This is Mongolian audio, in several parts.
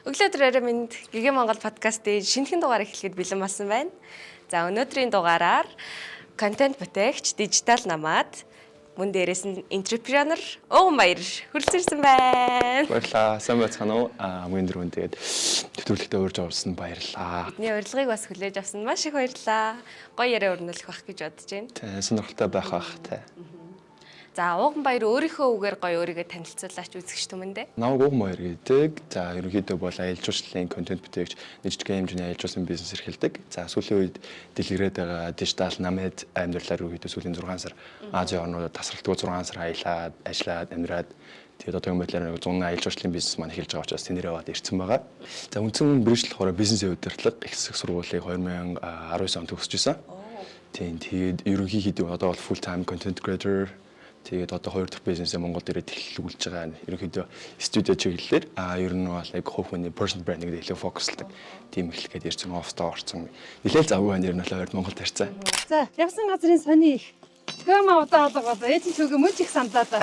Өглөөдрөөрөө минь Гигэ Монгол подкастын шинэхэн дугаар эхлэхэд бэлэн болсон байна. За өнөөдрийн дугаараар контент бүтээгч, дижитал намаад, мөн дээрээс нь энтерпренер Ууганбаяр хүрэлцэрсэн байна. Баярлалаа. Сайн байцгаана уу? Хамгийн дөрөв тэгээд нэвтрүүлэгтээ урьж орсон баярлалаа. Бидний урилгыг бас хүлээж авсан маш их баярлалаа. Гоё яриа өрнүүлэх байх гэж бодож байна. Тэ сонирхолтой байх бах тэ. За Ууганбаяр өөрийнхөө үгээр гоё өөрийгөө танилцуулаач үзэгч түмэндээ. Намайг Ууганбаяр гэдэг. За ерөнхийдөө бол аялал жуулчлалын контент бүтээгч, жижигхэн хэмжээний аялал жуулчлалын бизнес эрхэлдэг. За сүүлийн үед дэлгэрээд байгаа дижитал намед амьдралаар ерөнхийдөө сүүлийн 6 сар Азийн орнуудад тасралтгүй 6 сар аялаад, ажиллаад, амьдраад тэгээд одоогийн байдлаар 100 аялал жуулчлалын бизнес маань эхэлж байгаа учраас тэнэрээ аваад ирсэн байгаа. За үндсэн бэрхшээл болохоор бизнесийн удирдлага их хэсэг сургуулийг 2019 онд төгсөж байсан. Тийм тэгээд ерөнхийдөө одоо бол full time content creator. Тэгээд одоо хоёр дахь бизнесээ Монголд ирээд эхлүүлж байгаа. Ерөнхийдөө студио чиглэлээр ер нь бол яг хувь хүний personal branding дээр илүү фокуслдаг. Тийм эхлэхэд ирсэн оффстоо орсон. Нилээл завгүй байна ер нь бол хоёр Монголд ирсэн. За, явсан газрын сони их. Чөмө удаа алгаад ээж чөгээ мөч их сандлаа да.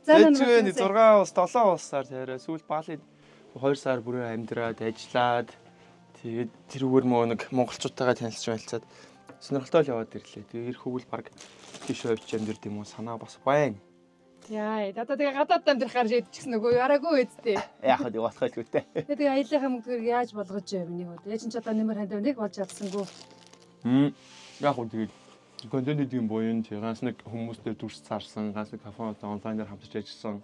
За энэ 6 ус 7 усаар тэрэ сүүл баалын 2 сар бүрээ амьдраад ажиллаад тэгээд тэрүүгээр мөө нэг монголчуудтайгаа танилцж байлцаад сонирхолтой л яваад ирлээ. Тэгээд ирэх хөвөл баг тийш явж амьдэрд юм уу санаа бас байна. Яа, одоо тэгээ гадаад амьдрахаар шийдчихсэн нөгөө яраагүй үсттэй. Яг хөө болох байлгүй те. Тэгээ аяллахаа мөнгөөр яаж болгож явна нэг үү. Ээж ч одоо нэмэр хандав нэг болж чадсангүй. Яг хөө тэгээд контент гэдэг юм буюу ганц нэг хүмүүстэй дүрс цаарсан, ганц нэг кафе онлайнаар хамтарч ажилласан.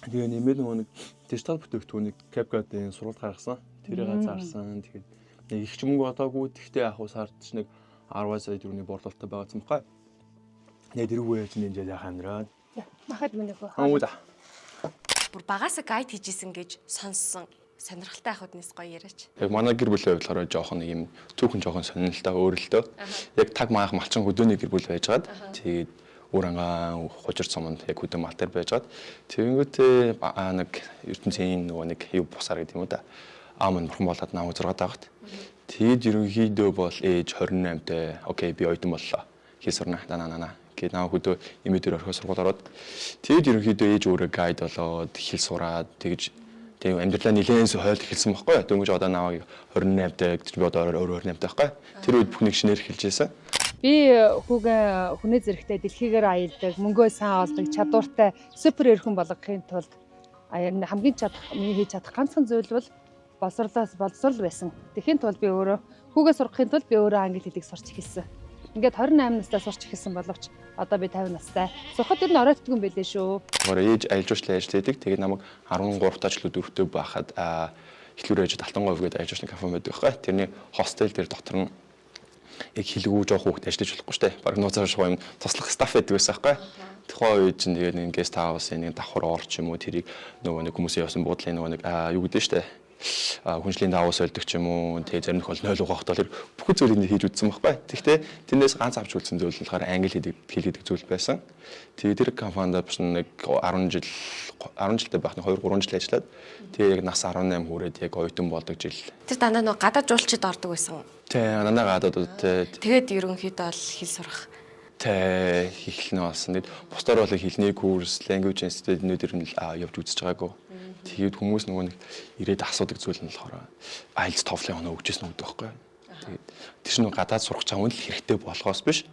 Тэгээ нэмээд нөгөө нэг дижитал бүтээгдэхүүнийг CapCut-ийн сургалт гаргасан. Тэрийг зарсан. Тэгээд их ч мөнгө одоогүй тэгтээ яг сард ч нэг 10 сая төгрөгийн борлуулалттай байгаадсан байхгүй. Тэгээд тэрүүгээ яаж нэмжээд яхаа амьдраад. Махад минь хөө. Өөда. Бүр багасаа гайд хийжсэн гэж сонссон. Сонирхолтой ах үднээс гоё яриач. Яг манай гэр бүлийн хувьд болохоор жоохон нэг юм түүхэн жоохон сонирхолтой өөрлөлтөө. Яг таг маах малчин хөдөөний гэр бүл байжгаад тэгээд өөр ангаа хужир цомонд яг хөдөө малтар байжгаад тэгэнгүүтээ нэг ертөнцийн нөгөө нэг юу бусаар гэдэг юм уу да. Аамын бурхан болоод намайг 6 даагт. Тэгэд ерөнхийдөө бол ээж 28-тай окей би оюутан боллоо. Хий сурна нана гээд намайг хөдөө имэдэр орхио сургууль ороод тэгэд ерөнхийдөө ээж өөрөө гайд болоод хэл сураад тэгж тэг амьдралаа нэлээд хойлт эхэлсэн байхгүй. Дөнгөж одоо намайг 28-тай гэж би одоо өөр 28-тай байхгүй. Тэр үед бүхнийг шинээр эхэлж байсан. Би хүүгээ хүнээ зэрэгтэй дэлхийгээр аялдаг, мөнгөө сайн олдог, чадвартай супер эрхэн болгохын тулд хамгийн миний хийж чадах ганцхан зүйл бол боловсрал байсан. Тэхийн тулд би өөрөө хүүгээ сургахын тулд би өөрөө англи хэлийг сурч эхэлсэн. Ингээд 28 настай сурч эхэлсэн боловч одоо би 50 настай. Сурахад ер нь оройтгүй юм байлээ шүү. Гоор ээж аялал жуулчлалын ажил хийдэг. Тэгээд намайг 13 таач л 4-т байхад эхлүүрээ ээж Алтангой гээд аялал жуулчлалын кафе байдаг байхгүй. Тэрний хостел дээр дотор нь яг хэлгүй жоох хүүхд ажиллаж болохгүй штэ. Бараг нууцаар шуу юм туслах стаф байдаг байсан байхгүй. Тухайн үед чинь тэгээд нэг гест хаусын нэг давхар орч юм уу тэрийг нөгөө нэг хүмүүсийн явсан буудлын нөгөө нэг юу гэдэг штэ. Хүншлийн давуу сольдог ч юм уу тэгээ зарим тохиол 0 угаахтаа тэр бүх зүйлийг хийж үзсэн байхгүй. Тэгэхдээ тэрнээс ганц авч үлдсэн зүйл нь болохоор англи хэл гэдэг зүйл байсан. Тэгээ тэр компанид бас нэг 10 жилдээ байх нэг 2-3 жил ажиллаад тэгээ яг нас 18 хүрээд яг оюутан болдог жил. Тэр дандаа нөгөө гадаад жуулчид ордог байсан. Тэ дандаа гадаад Тэгээд ерөнхийдөө бол хэл сурах. Тэ эхлэнэ болсон. Тэгэд бусдаар бол хэлний курс, language institute-нүүдэр нь явж үзэж байгаагүй. Тэгээд хүмүүс нөгөө нэг ирээд асуудаг зүйл нь болохоор IELTS TOEFL-ын оноо өгчээсэн үг байхгүй. Тэгээд тэр чинь гадаад сурах чамд л хэрэгтэй болгоос биш.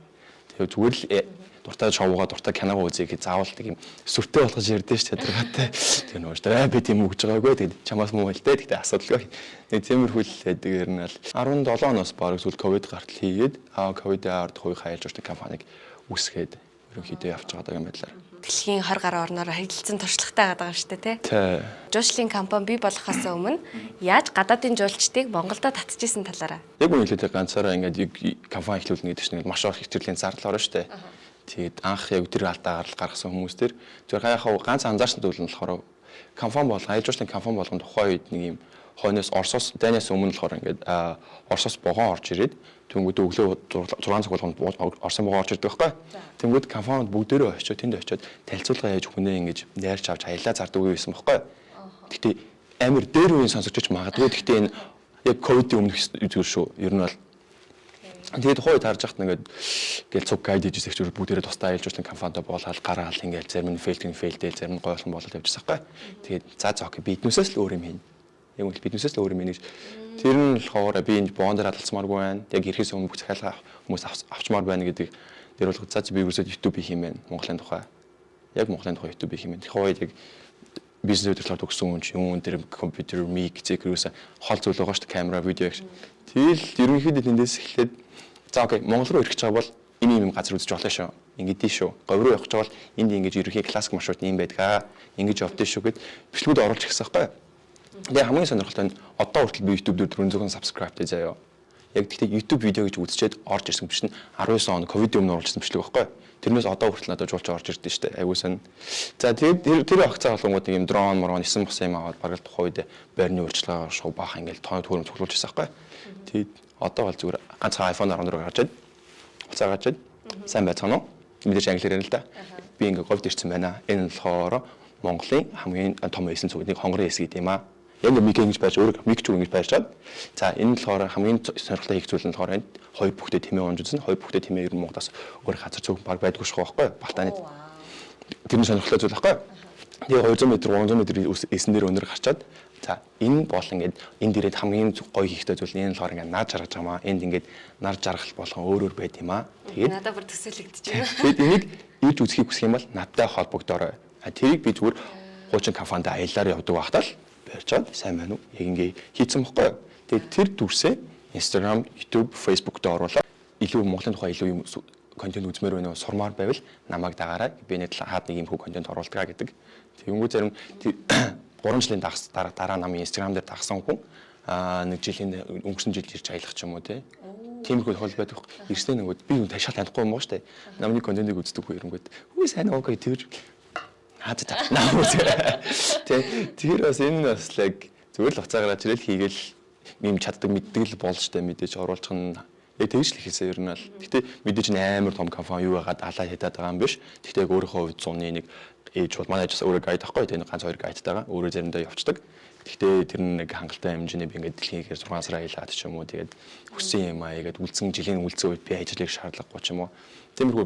Тэгээд зүгээр л дуртай шоугаа дуртай киногоо үзье гэж заавал нэг юм сүртэй болгож ярьдэн ш чадвартай. Тэгээд нөгөө би тийм өгж байгаагүй. Тэгээд чамаас муу хэлтэй. Тэгтээ асуудалгүй. Тэгээд тиймэрхүү л хэдгээр нь л 17 оноос бараг зүйл ковид гартал хийгээд ковидын ард хувийн аялал жуулчлалын компаниг үсгээд ерөнхийдөө явж байгаа юм байлаа. Дэлхийн 20 гаруй орноор харилцан туршлагатай байгаа юм шүү дээ, тий? Жуулчлалын компани бий болохоос өмнө яаж гадаадын жуулчдыг Монголдо татчихсан талаараа. Яг үнэхээр ганцаараа ингээд компани эхлүүлнэ гэдэг чинь маш их хичээлийн зардал орно шүү дээ. Тэгээд анх яг тэр алдаа гаргасан хүмүүс төр зөвхөн ганц анзаарсан зүйл нь болохоор компани бол аялал жуулчлалын компани болгон тухайн үед нэг юм хойноос Оросоос дайнаас өмнө болохоор ингээд Оросоос богоон орж ирээд тэнгүүд өглөө 6 цаг болгонд Орсын богоон орж ирдэг байхгүй. Тэнгүүд компанид бүгдээрээ очиод тэнд очиод танилцуулга яаж хүнээ ингэж найрч авч аялаа зардаг үе байсан байхгүй. Гэхдээ амир дээр үеийн сонсогч магадгүй. Гэхдээ энэ яг ковидын өмнөх зүйл шүү. Ер нь бол Тэгээд хойд харж хахт ингээд гээл цуг гайд хийж зэгчүүд бүгдээрээ тусдаа айлжуулсан компанитай боолаад гараал ингээд зарим нь фейлдээ зарим нь гойлхон болоод явчихсан байхгүй. Тэгээд за окей биднээсээс л өөр юм хийнэ. Яг үл биднээсээс л өөр юм хийнэ гэж. Тэр нь болохоор би энэ бондор алдалцмааргүй байна. Яг ирэхээс өмнө бүх захиалга хүмүүс авчмаар байна гэдэг. Тэр бол цааш би ерөөсөө YouTube хийх юм байна. Монголын тухай. Яг Монголын тухай YouTube хийх юм байна. Тэгэхээр яг бизнес хөдөлгөөр төгссөн хүн юм тэр компьютер мик зэкрүүсээ хол зүйл байгаа шүү дээ камера видео гэж. Тэгэл ерөнхийдөө тэндээс эхлээд за окей Монгол руу ирэх гэж байгаа бол энэ юм газар үзэж болно шүү. Ингээд дий шүү. Говь руу явах гэж байгаа бол энд ингэж ерөнхий классик маршрут юм байдаг. Ингэж явдээ шүү гэд бичлэгүүд оруулж ирсэн байхгүй. Тэгээ хамгийн сонирхолтой нь одоо хүртэл би YouTube дээр 400 subscribe дээ заяа. Яг гэхдээ YouTube видео гэж үзчихэд орж ирсэн биш нь 19 он ковид өмнө оруулсан бичлэг байхгүй. Тэрнээс одоо хүртэл надад жуулч орж ирдэ штэ. Айгуу сан. За тэгээд тэр огцоо болгонгууд нэг юм дрон морон 9 бус юм аваад бараг тухайн үед байрны үйлчлэгээ шоу баах ингээл тооны төгрөм цуглуулж ирсэн байхгүй. Тэгээд одоо бол зүгээр ганцхан iPhone 14 гарч ирээд хуцаа гарч ирээд сайн байцгаана уу? Мэдээж англиар ярина л да. Би ингээ говьд ирсэн байна. Энэ нь болохоор Монголын хамгийн том эсэн цугны хонгорын эс гэдэг юм аа. Яг миг ингэж байж өөрөө миг ч ингэж байжгаад. За энэ нь болохоор хамгийн сонирхолтой хийх зүйл нь болохоор хоёр бүхтэй тэмээ унж үзэн хоёр бүхтэй тэмээ ер нь Монголоос өөр газар зүг баг байдгүй шүү байхгүй Балтааны. Тэр нь сонирхолтой зүйл байхгүй. Тэгээ 200 м 300 м эсэн дээр өнөр гарчаад за энэ бол ингээд энд ирээд хамгийн гоё хийхтэй зүйл энэ нь болохоор ингээд наар жаргаж байгаа маа. Энд ингээд нар жаргал болгон өөр байд юм аа. Тэгээд надад бүр төсөөлөгдөж байна. Тэгэд энийг ирж үзхийг хүсэх юм бол надтай холбогдорой. Тэрийг би зүгээр хуучин компанид аяллаар явдаг байхдаа л барьчаад сайн байна уу? Яг ингээ хийцэн бохгүй юу? Тэгээд тэр дүрсээ Instagram, YouTube, Facebook дээр оруулаад илүү Монголын тухай илүү юм контент үзмээр байна уу? Сурмаар байвал намайг дагаарай. Би нэг хаад нэг юм хүү контент оруулдаг гэдэг. Тэгэнгүүт зарим 3 жилийн дараа намын Instagram дээр дагсан хүн нэг жилийн өнгөрсөн жил ирж аялах ч юм уу те. Тиймэрхүү тохиол байдаг. Ирснээ нөгөөд би хүн ташаал танихгүй юм уу штэ. Намны контентыг үздэг хүү ирэнгүүт. Үгүй сайн окей тэр хаадаг. Тэр бас энэ бас л зүгээр л уцаа гараад ирэл хийгээл юм чаддаг мэддэг л болж штэ мэдээж оруулах нь яг тэгж л хийсэн ер нь л. Гэтэ мэдээж амар том компани юу байгаад алаа хятаад байгаа юм биш. Гэтэ яг өөрийнхөө хувьд 100-ны нэг ээж бол манай ажаас өөрөө гайд ахгүй тийм ганц хоёр гайдтайгаа өөрөө заримдаа явцдаг. Гэхдээ тэр нэг хангалттай хэмжээний би ингээд дэлхийгээр 6 сар аялаад ч юм уу тэгээд хүссэн юм аа тэгээд үлдсэн жилийн үлдсэн үед би ажлыг шаардлагагүй ч юм уу. Тиймэрхүү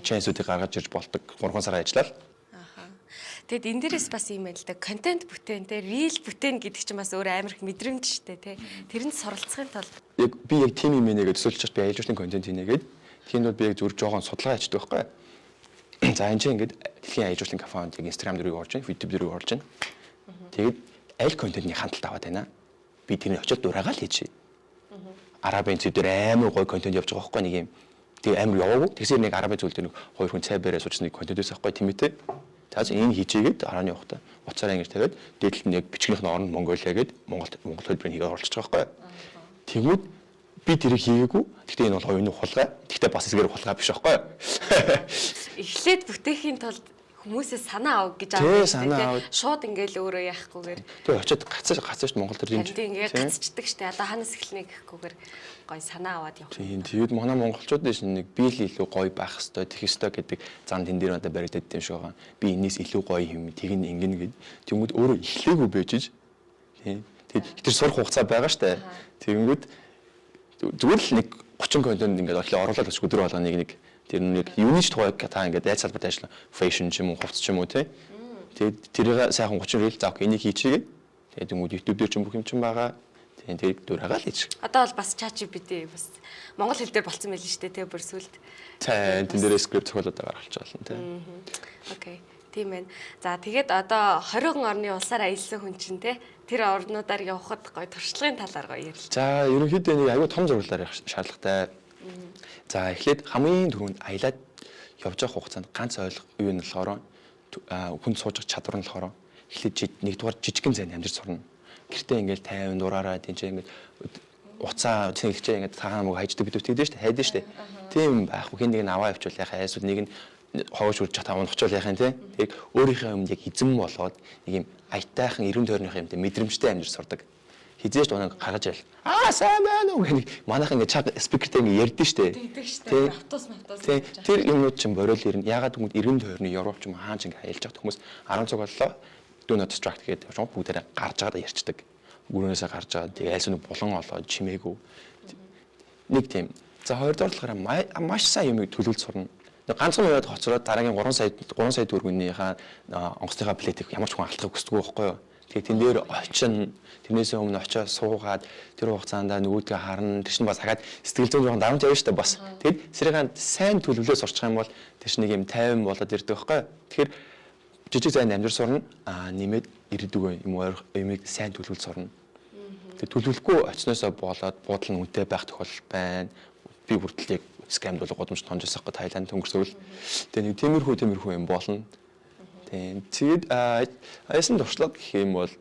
чансуудыг гаргаж ирж болдог 3 сар ажиллаад. Тэгэд энэ дээрээс бас юм байл да. Контент бүтээн те, рил бүтээн гэдэг чинь бас өөр амар их мэдрэмж штэ те. Тэрэнд суралцахын тулд яг би яг тим юм нэгээд төсөөлж би аялал жуулчлалын контент хийнэгээд тиймд би яг зүр жоохон судалгаа хийдэг байхгүй. За энэ чинь ингээд дэлхийн аялал жуулчлалын компанид яг Instagram дээр орж байна, YouTube дээр орж байна. Тэгээд аль контентны хандлт аваад байна. Би тэрний очиод дураагаа л хийчихье. Арабын зүйл дээр амар гоё контент явж байгаа байхгүй нэг юм. Тэгээ амар яваагүй. Тэгсээр нэг арабын зүйл дээр нэг хоёр хүн цай бариа суучсан нэг контентээс авахгүй тимээтэй. Тэгээс энэ хийжээгээд арааны явахта уцаараа ингэж тавиад дээдлэл нь яг бичгнийх нь орнд Монголиа гээд Монгол хэлбэрийн хийгээ оруулж байгаа байхгүй. Тэгмүүд би тэрийг хийгээгүй. Гэхдээ энэ бол оюуны хулгай. Гэхдээ бас эсгээр хулгай биш байхгүй. эхлээд бүтээхийн тулд хүмүүсээ санаа ав гэж аавал шууд ингээл өөрөө яахгүйгээр тэгээ очиод гацаж Монгол төр дэмж ингээ гацчдаг штэ одоо ханаас эхлэнэ гэхгүйгээр гой санаа аваад явах. Тийм тэгээд манай монголчууд нэг би л илүү гоё байх хэвээр тэх хэвээр гэдэг зан тэн дээр надад баригдаад юм шиг байгаа. Би энэс илүү гоё юм тэг ингэнэ гэд тэгмүүд өөрөө эхлээгүй байжж тийм тэгээд тэр сурах хугацаа байгаа штэ. Тэгэнгүүт зүгээр л нэг 30 контент ингээд оруулаад өчиг өдөр болгоо нэг тэр нэг юуны ч тухай та ингээд айц салбарт ажиллана. Фэшн ч юм уу, хувцс ч юм уу тий. Тэгээд тэрийг сайхан 30 рил заах энийг хийчихээ. Тэгээд юм уу YouTube дээр ч бүх юм чинь байгаа. Тэгээд дураагаа л хийчих. Одоо бол бас ChatGPT бас монгол хэл дээр болцсон байл шүү дээ тий бүр сүлд. Тэн дээр скрипт зохиолоод гаргалж байна тий. Окей. Тийм байна. За тэгээд одоо 20 орны улсаар аялсан хүн чинь тий тэр орнуудаар явхад гоё туршлагын талаар гоё ярил. За ерөнхийдөө нэг аюу том зураглаар явах шаардлагатай. За эхлээд хамгийн түрүүнд аялаад явж байгаа хугацаанд ганц ойлгох юу нь болохоор хүн сууж чадвар нь болохоор эхлээд нэгдүгээр жижигэн зайд амьдарч сурна. Гэртээ ингээл 50 дураараа тийч ингээд уцаа цэнгчээ ингээд цаана мөг хайждаг бид тэгдэж штэ хайдэн штэ. Тийм байхгүй хин нэг нь аваа явуул яхаа эсвэл нэг нь хоош үрж чад авахчул яхаа тийм. Тэг өөрийнхөө юмд яг эзэн болгоод нэг юм аятайхан 90 тойрныхоо юмд мэдрэмжтэй амьдарч сурдаг. Хизээш унаг гаргаж ял. Сайн байна уу гэх манайхан ингэ чаг спикертэй ингэ ярьдэн штэ. Тийм автобус. Тэр юмнууд чинь бориол ирнэ. Ягаад гэвэл 90 тойрны Европ ч юм хаач ингэ аялж байгаа хүмүүс 10 цаг боллоо. Do not distract гэдэг юм бүгдээрээ гарч байгаа ярьцдаг. Гүрнээсээ гарч байгаа. Тэгээ айс нэг булан олоод чимээгүй. Нэг тийм. За хоёрдугаар болохоор маш сайн юмыг төлөвлөж сурна. Ганцхан удаад хоцроод дараагийн 3 сая төгрөгийнхаа онгоцныхаа плетийг ямар ч хүн алдахыг хүсдэггүй байхгүй юу? Тэгэхээр тэн дээр очин тэрнээсээ өмнө очиод суугаад тэр хугацаанд нөгөөдгөө харна. Тэр чинь бас хагаад сэтгэл зүйн жоохон дарамт явна шүү дээ бас. Тэгэд сэрийн сайн төлөвлөө сурчих юм бол тэр чинь нэг юм 50 болоод ирдэг байхгүй юу? Тэгэхээр жижиг зайн амжир сурна. Нэмээд ирээдүгөө юм юмыг сайн төлөвлөж сурна. Тэгээд төлөвлөхгүй очноосоо болоод буудал нь үнэтэй байх тохиолдол байна. Би хүртэл яг скамд бол годомж тонжсохгүй Тайланд өнгөрсөөл. Тэгээ нэг тиймэрхүү юм болно. Тэгээд аясан туршлага гэх юм бол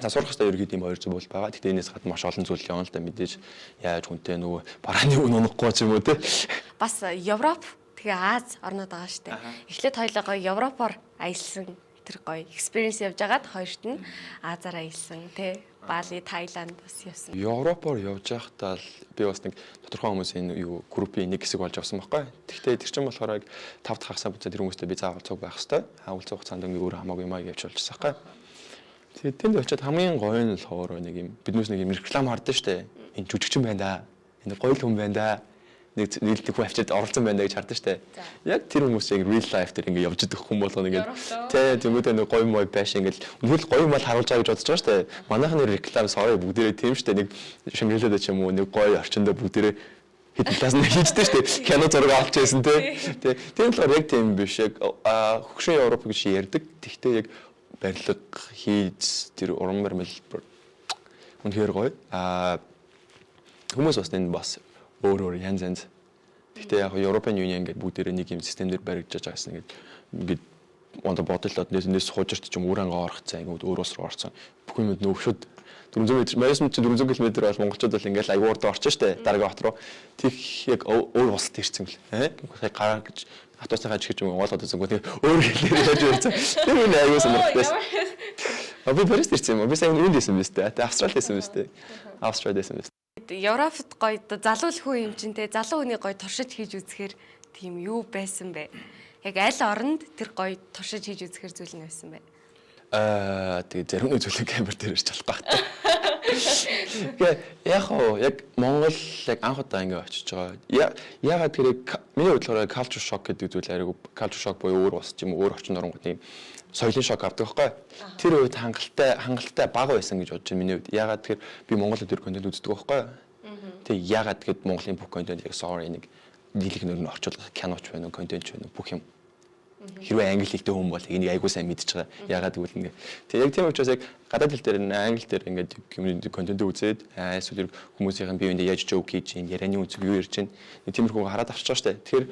за сурах хэрэгтэй ерөөд юм хоёр зүйл бол байгаа. Гэхдээ энэс гадна маш олон зүйл явна л да мэдээж яаж хүнтэй нөгөө барааны үн унахгүй ч юм уу те. Бас Европ тэгээ Аз орнууд байгаа шүү дээ. Эхлээд хоёулаа гоё Европоор аялсан тэр гоё experience явж байгаад хоёрт нь Азаар аялсан те. Бали, Тайланд бас явсан. Европоор явж байхдаа л би бас нэг тодорхой хүмүүсийн юу группийн нэг хэсэг болж авсан байхгүй. Гэхдээ тэр чинь болохоор 5 дахь хагасаа буцаад тэр хүмүүстэй би заавал цуг байх хэвээр. Үйл хугацаанд ингээ өөр хамаагүй юмаа явж болчихсон байхгүй. Тэгээд тэнд очиод хамгийн гоё нь болохоор нэг юм биднээс нэг юм реклам хардсан шүү дээ. Энэ жүжигчин байна да. Энэ гоё л хүн байна да. Нэг нийлдэг хүн авчирд оролцсон байна гэж хардсан шүү дээ. Яг тэр хүмүүс яг real life дээр ингээ явж идэх хүн болгоно ингээ тэгмүүдээ нэг гоё мой байш ингээл үнэхээр гоё мал харуулж байгаа гэж бодож байгаа шүү дээ. Манайхны реклам sorry бүгдээрээ тийм шүү дээ. Нэг шимгэлээд ч юм уу нэг гоё орчиндөө бүгдээрээ хэд класс нэг хийжтэй шүү дээ. Кино зураг авч байсан тий. Тийм болохоор яг тийм биш яг хөгшин Европ гэж ярьдаг. Тэгтээ яг барилга хийж тэр уран баримл үнэхээр гоё. Хүмүүс бас энэ бас өөр янз. Гэхдээ яг European Union гэдэг бүгдээрээ нэг юм системээр баригдаж байгаас ингээд онда бодлоод нээс хуужирт ч юм уурангаа орох цаа ингээд өөрөөс рүү орсон. Бүх юмд нөвшөд 400 м, маягаас нь 400 км бол монголчууд бол ингээд аюурд орчих штэ дараагийн хот руу. Тэг яг өөр улсад ирсэн гэл. Сая гараа гэж автобусныхаа чихэж юм оолоод байсан. Тэг өөр хэлээр яаж ирсэн. Тэр үн аюу сонирхолтой. Би Парист ирсэн юм. Би сая үүнд ирсэн биз дээ. Австралид ирсэн биз дээ. Австралид ирсэн биз. Европт гоё залуу хүн юм чинь те залуу хүний гоё туршиж хийж үзэхээр тийм юу байсан бэ? Яг аль оронд тэр гоё туршиж хийж үзэхээр зүйл нь байсан бэ? Тэгээ зарим нэг зүйлийг камер дээр ирж болох байх. Яг Монгол яг анх удаа ингэ очиж байгаа. Ягаад тэр миний бодлоор culture shock гэдэг зүйл арайг culture shock буюу өөр ус ч юм өөр орчин оронгуудын соёлын шок авдаг байхгүй. Тэр үед хангалттай бага байсан гэж бодож байна миний үед. Ягаад тэгэхээр би Монголд тэр контент үздэг байхгүй. Тэг ягаад тэгэд Монголын бүх контент яг sorry нэг дийлэх нөр нь орчуулах киноч байна уу, контент ч байна уу бүх юм. Хэрвээ англи хэлтэй хүн бол энийг айгуу сайн мэдж байгаа. Ягаад гэвэл ингэ. Тэг яг тийм учраас яг гадаад хэл дээр англи дээр ингээд community контент үзээд эсвэл хүмүүсийн биеиндээ яаж joke хийж, ярианы үнцэг юу ярьж байна. Тиймэрхүү хараад авчиж байгаа шүү дээ. Тэгэхээр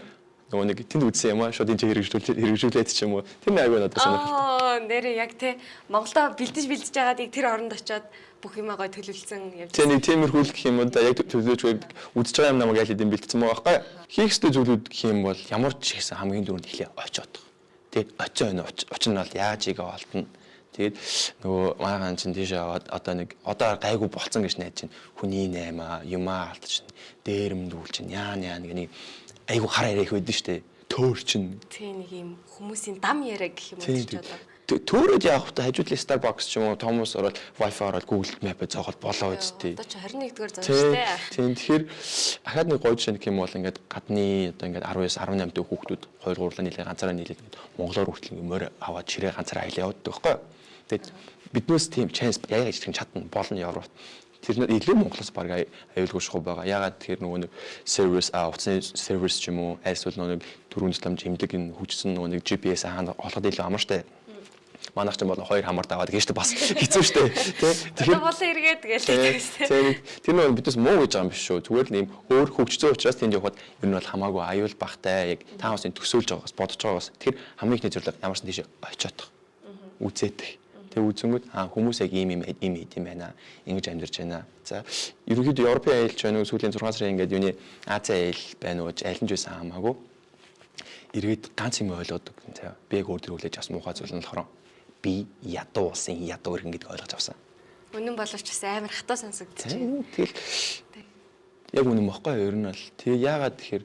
нөгөө нэг тэнд үзсэн юм аа шууд энэ хэрэгжүүлээд ч юм уу тэр нэг аягүй надад сонирхолтой. Нэрээ яг те Монголоо бэлдэж байгаад яг тэр оронд очиод бүх юмаа гой төлөвлөсөн явж. Тэ нэг тиймэрхүү гэх юм да яг төлөвлөж үзэж байгаа юм намайг аль хэдийн бэлдсэн байгаа байхгүй. Хийх ёстой зүйлүүд гэх юм бол ямар ч хийсэн хамгийн дөрөнд эхлээ очиод. Тэгээд очио энэ очин нь бол яаж игээ олдно. Тэгээд нөгөө маагаан чинь тийш аваад одоо гайгүй болцсон гэж найд чинь хүний наймаа юмаа алдчих. Дээрэмдүүл чинь яа нэг айгу хар яриа их байдэн штэ. Төөр чин. Тэ нэг юм хүмүүсийн дам яриа гэх юм уу ч одоо. Төөрөд явах та хажуудлын Starbucks ч юм уу Thomas ороод Wi-Fi ороод Google Map-д зоогоод болоо үсттэй. Одоо ч 21-р зам штэ. Тийм тэгэхээр ахаад нэг гоё жишээ юм бол ингээд гадны одоо ингээд 19-18 дэх хүүхдүүд 2-3 нийлээ ганцаараа нийлээд Монголоор хүртэл морь аваад ширээ ганцаараа аялаа явдаг байхгүй. Тэгээд биднээс тийм chance яагаад ч чадна болно Европт. Тэр нь илүү Монголоос баг аюулгүй шахуу байгаа. Ягаад тэгэхээр нөгөө нэг сервис утасны сервис ч юм уу эсвэл нөгөө дөрөв ламж имдэг энэ хүчсэн нөгөө нэг GPS хаана олоход илүү амар штэ. Манайх ч юм бол хоёр хамаар даваад гэж бас хэцүү штэ. Тэгэхээр болон эргээд гэлээ. Тэр нөгөө бидээс муу гэж байгаа юм биш шүү. Зүгээр л нэм өөр хөгжсөн учраас тэнд явхад ер нь бол хамаагүй аюул багтай яг та хасын төсөөлж байгаагаас бодож байгаагаас тэр хамгийн ихний зорилго ямарсан тийш очиод үзээдэх. Тэг үзэнгүүт хүмүүс яг ийм юм байна. Ингэж амьдарч байна. За ерөнхийдөө Европын аялал ч байна уу сүүлийн 6 сарын ингээд юуны Азийн аялал байна уу айлнж байсан хамаагүй. Эргээд ганц юм ойлгодог. За би яг өөр төрүүлж бас муухай зүйл нь болохоор би ядуу улсын ядуу иргэн гэдгийг ойлгож авсан. Үнэн боловч бас амар хатуу сонсогдчих. Тэгэл яг үнэн мөхгүй ер нь бол тэг яагаад тэгэхээр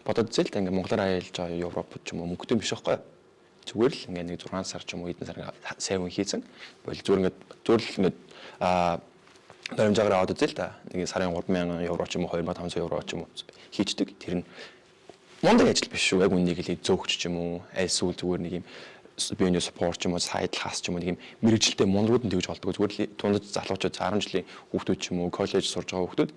бодоод үзэл та ингээд Монголоор аялж байгаа Европ ч юм уу мөнгөтэй биш байхгүй. Зүгээр л ингээд нэг 6 сар ч юм уу хэдэн сар сайван хийсэн. Бол зүгээр л ингээд баримжаагаар аваад үзээ л да. Нэг сарын 3,000 евро ч юм уу 2,500 евро ч юм уу хийчдэг. Тэр нь мундаг ажил биш шүү. Яг үннийг хэлээ зөөгч ч юм уу, аль эсвэл зүгээр нэг юм биений спорт ч юм уу, сайд хас ч юм уу нэг юм мэрэгжилтэй мундагуд нь тэгж болдог. Зүгээр л тундаж залуучууд 10 жилийн хүүхдүүд ч юм уу, коллеж сурж байгаа хүүхдүүд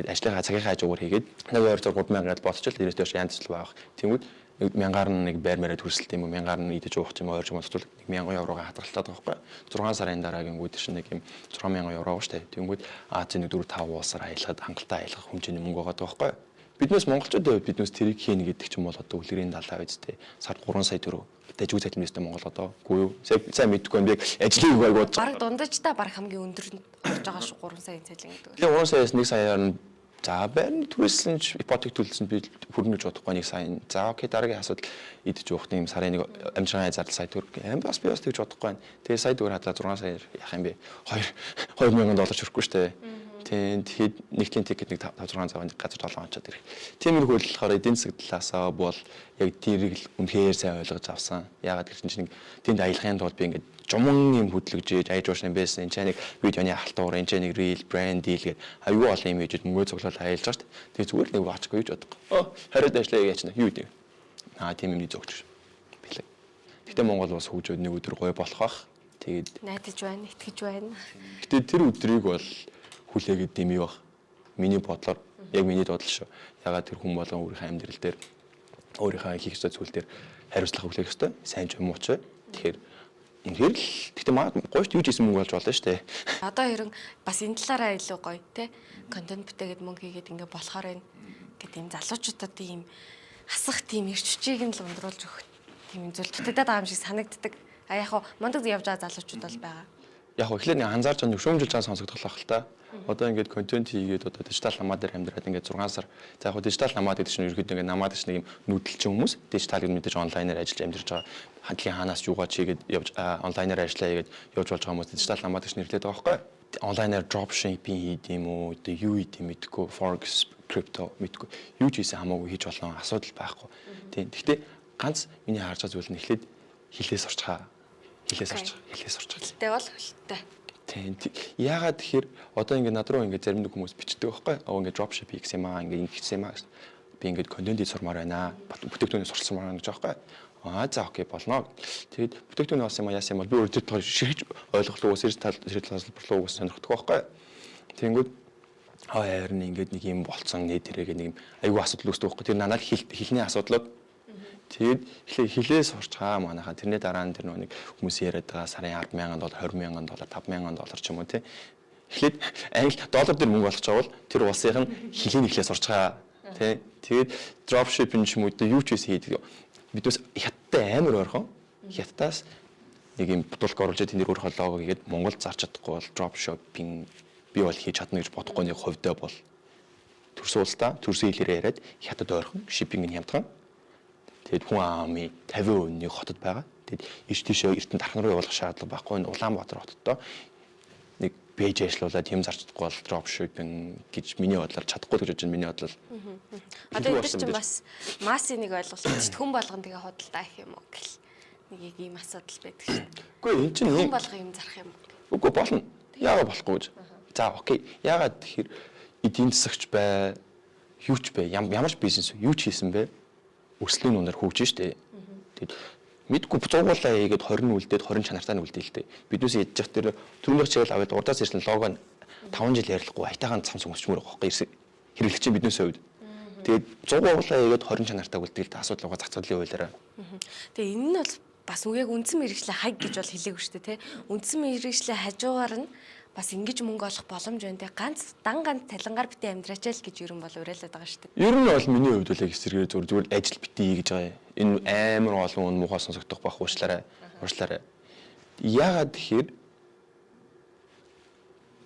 ажлынхаа цагийнхаа хажуугаар хийгээд 1,200-3,000 гээд болчихвол ерөөсөө янзлал байх. Тэнгүүд 1000-аар нэг байр мэрэ төрсөлт юм уу, 1000-аар нь идэж уух ч юм уу, ойрч юм бол 1000 еврогоо хадгалтай байгаа байхгүй. 6 сарын дараагийн үүд чинь нэг юм 6000 евро шүү дээ. Тэнгүүд Азийн нэг 4-5 улсаар аялахад хангалттай аялах хэмжээний мөнгө байгаа байхгүй. Биднээс монголчуудын хувьд биднээс тэрийг хийн гэдэг ч юм бол одоо үлгэрийн далаа үстэй сард 3 сая төгрөг дэжгүй цалинтай Монгол одоо үгүй юу сайн мэдгүй юм би ажлыг үгүй бодож Бараг дундажтай бараг хамгийн өндөр орж байгаа шүү 3 сая цалин гэдэг. Тэгээ 3 саяас 1 саяар нь за байрны түрээсэн ч ипотек төлсөн би хүрнэ гэж бодохгүй 1 сая. За окей дараагийн асуудал идэж уух юм сарын нэг амжиргааны зардал сая төгрөг. Бас би бас тэгж бодохгүй байна. Тэгээ сая төгрөг хадлаа 6 саяар яах юм бэ? 2000 доллар чөрөхгүй шүү дээ. Тэгээд нэгтийн тикет нэг 5-6 цагийн газар толгой онцоод ирэх. Тиймэрхүү болохоор эдийн засаг талаасаа бол яг тэрийг л үнэхээр сайн ойлгож авсан. Яагаад гэвэл чинь нэг тэнд аялахын тулд би ингээд жуман юм хөдлөж аяж уушны байсан. Энд чинь нэг видеоны халтуур, энд чинь нэг reel, brand deal гэдэг аюу олон юм хийж мөнгө цуглал аялж байгаа шүү дээ. Тэгээд зүгээр нэг вачгүй гэж бодохгүй. Хариуд ажиллая гэж чинь юу гэдэг. Тийм юмний зөгч билээ. Гэтэ Монгол бас хөгжөөд нэг өдөр гоё болох бах. Тэгээд Найдаж байна, итгэж байна. гэтэ тэр өдрийг бол хүлээгээд дэмий баг. Миний бодлоор яг миний бодол шүү. Ягаад тэр хүн болгон өөрийнхөө амьдрал дээр өөрийнхөө хийх ёстой зүйл дээр хариуцлага хүлээх ёстой. Сайн ч юм уу ч. Тэгэхээр үнэхээр л гэтээ маа гоёш юу ч хийсэн мөнгө болж болно шүү дээ. Одоо хэрэг бас энэ талаараа илүү гоё те. Контент бүтээгээд мөнгө хийгээд ингээ болохоор энэ гэдэг юм залуучуудад ийм хасах тийм эрч хүчийг нь л ундруулж өгөх тийм зүйл дутагдаад байгаа юм шиг санагддаг. А яг хуу мундаг явж байгаа залуучууд бол байгаа. Яг эхлээд нэг анзаарч байгаа зөвшөөрөмжилж байгаа сонсогдох л та. Одоо ингээд контент хийгээд одоо дижитал намаа дээр амьдраад ингээд 6 сар. За яг хуу дижитал намаа гэдэг чинь ерөөхдөө ингээд намаад чинь нэг юм нүүдэлчин хүмүүс дижитал гэдэг мэдээж онлайнаар ажиллаж амьдарч байгаа. Хадлын хаанаас юугаа чигээд явж онлайнаар ажиллаа хийгээд явж болж байгаа хүмүүс дижитал намаа гэж нэрлэдэг байгаа байхгүй. Онлайнаар dropshipping хийд юм уу? Одоо юу хийд юм мэдгүй, forex, crypto мэдгүй. Юу ч хийсэн хамаагүй хийж болно асуудал байхгүй. Тийм. Гэхдээ ганц миний харж байгаа зүйл нь эхлээд хилээс орчхаа. Хилээс орчих. Хилтэй бол хилтэй. Тийм. Яагаад тэгэхээр одоо ингээд над руу ингээд зарим нэг хүмүүс бичдэг байхгүй. Ингээд dropship хийх юм аа, ингээд ингэсэн юм аа. Би ингээд контент сурмаар байна. Бүтээгдэхүүнээ сурчмаар байна гэж байхгүй. За окей болно. Тэгээд бүтээгдэхүүн авсан юм яасан юм бол би өөр тэр ширхэж ойлголоо сэтэл уус сонирхдаг байхгүй. Тэнгүүд харин ингээд нэг юм болцсон нэтэрэг нэг юм айгүй асуудал үүсдэг байхгүй. Тэр надад хэлний асуудлууд тэгээд хилээс сурчгаа манайхаа тэрний дараа нь тэр нэг хүмүүс яриад байгаа сарын 10,000 доллар, 20,000 доллар, 5,000 доллар ч юм уу тий. Эхлээд англи доллар дээр мөнгө болгож байгаа бол тэр улсынх нь хилийн эхлээс сурчгаа тий. Тэгээд dropshipping ч юм уу юу ч хийсэн хийдэг. Бидээс хятадтай амар ойрхон. Хятадаас нэг юм бутулк оруулж тэнд өөр холоогоо хийгээд Монголд зарч чадахгүй бол dropshipping би бол хийж чадна гэж бодохгүй нэг хувьдаа бол төрсөн улстай төрсөн хэлээр яриад хятад ойрхон shipping-ийг хямдхан. Тэгэд хүн аамын 50% хотод байгаа. Тэгэд иш тийшээ эртэн дархан руу явуулах шаардлага байхгүй. Улаанбаатар хотод нэг пэйж ажиллуулад юм зарчдаггүй бол dropshipping гэж миний бодлоор чадахгүй гэж бодож байна. Миний бодлол. Одоо энэ чинь бас массын нэг ойлголт шүү дээ. Хүн болгон тэгээ худалдаа их юм уу гэл нэг ийм асуудал байдаг шүү дээ. Үгүй энэ чинь хүн болгон юм зарах юм уу? Үгүй болно. Яагаад болохгүй гэж. За окей. Яагаад тэгэхээр эдийн засагч бай, юу ч бай, ямар ч бизнес юу ч хийсэн бэ? Өслийн үнээр хөгжиж штэ. Тэгэд мэдгүй зургуулаа хийгээд 20 үлдээд 20 чанартай нь үлдээл тээ. Биднээс ядчих тэр түрүүнийх чиглэл аваад урдаас ирсэн лого нь 5 жил ярилцахгүй айтайхан Samsung өсчмөр байгаа байхгүй хэрэглэгчийн биднээс хувьд. Тэгээд зургуулаа хийгээд 20 чанартай үлдээл тээ асуудал байгаа зах зээлийн хуулиараа. Тэгээ энэ нь бол бас яг үндсэн мэрэгчлээ хаг гэж бол хэлээгүй шүү дээ тий. Үндсэн мэрэгчлээ хажуугаар нь бас ингэж мөнгө олох боломж байна те ганц талангаар битээ амьдраач л гэж ерөн бол уриалаад байгаа шүү дээ. Ер нь бол миний хувьд л эсэргээр зүгээр ажил битээ гэж байгаа юм. Энэ амар олон муухай сонсогдох байх уучлаарай. Яагаад тэгэхээр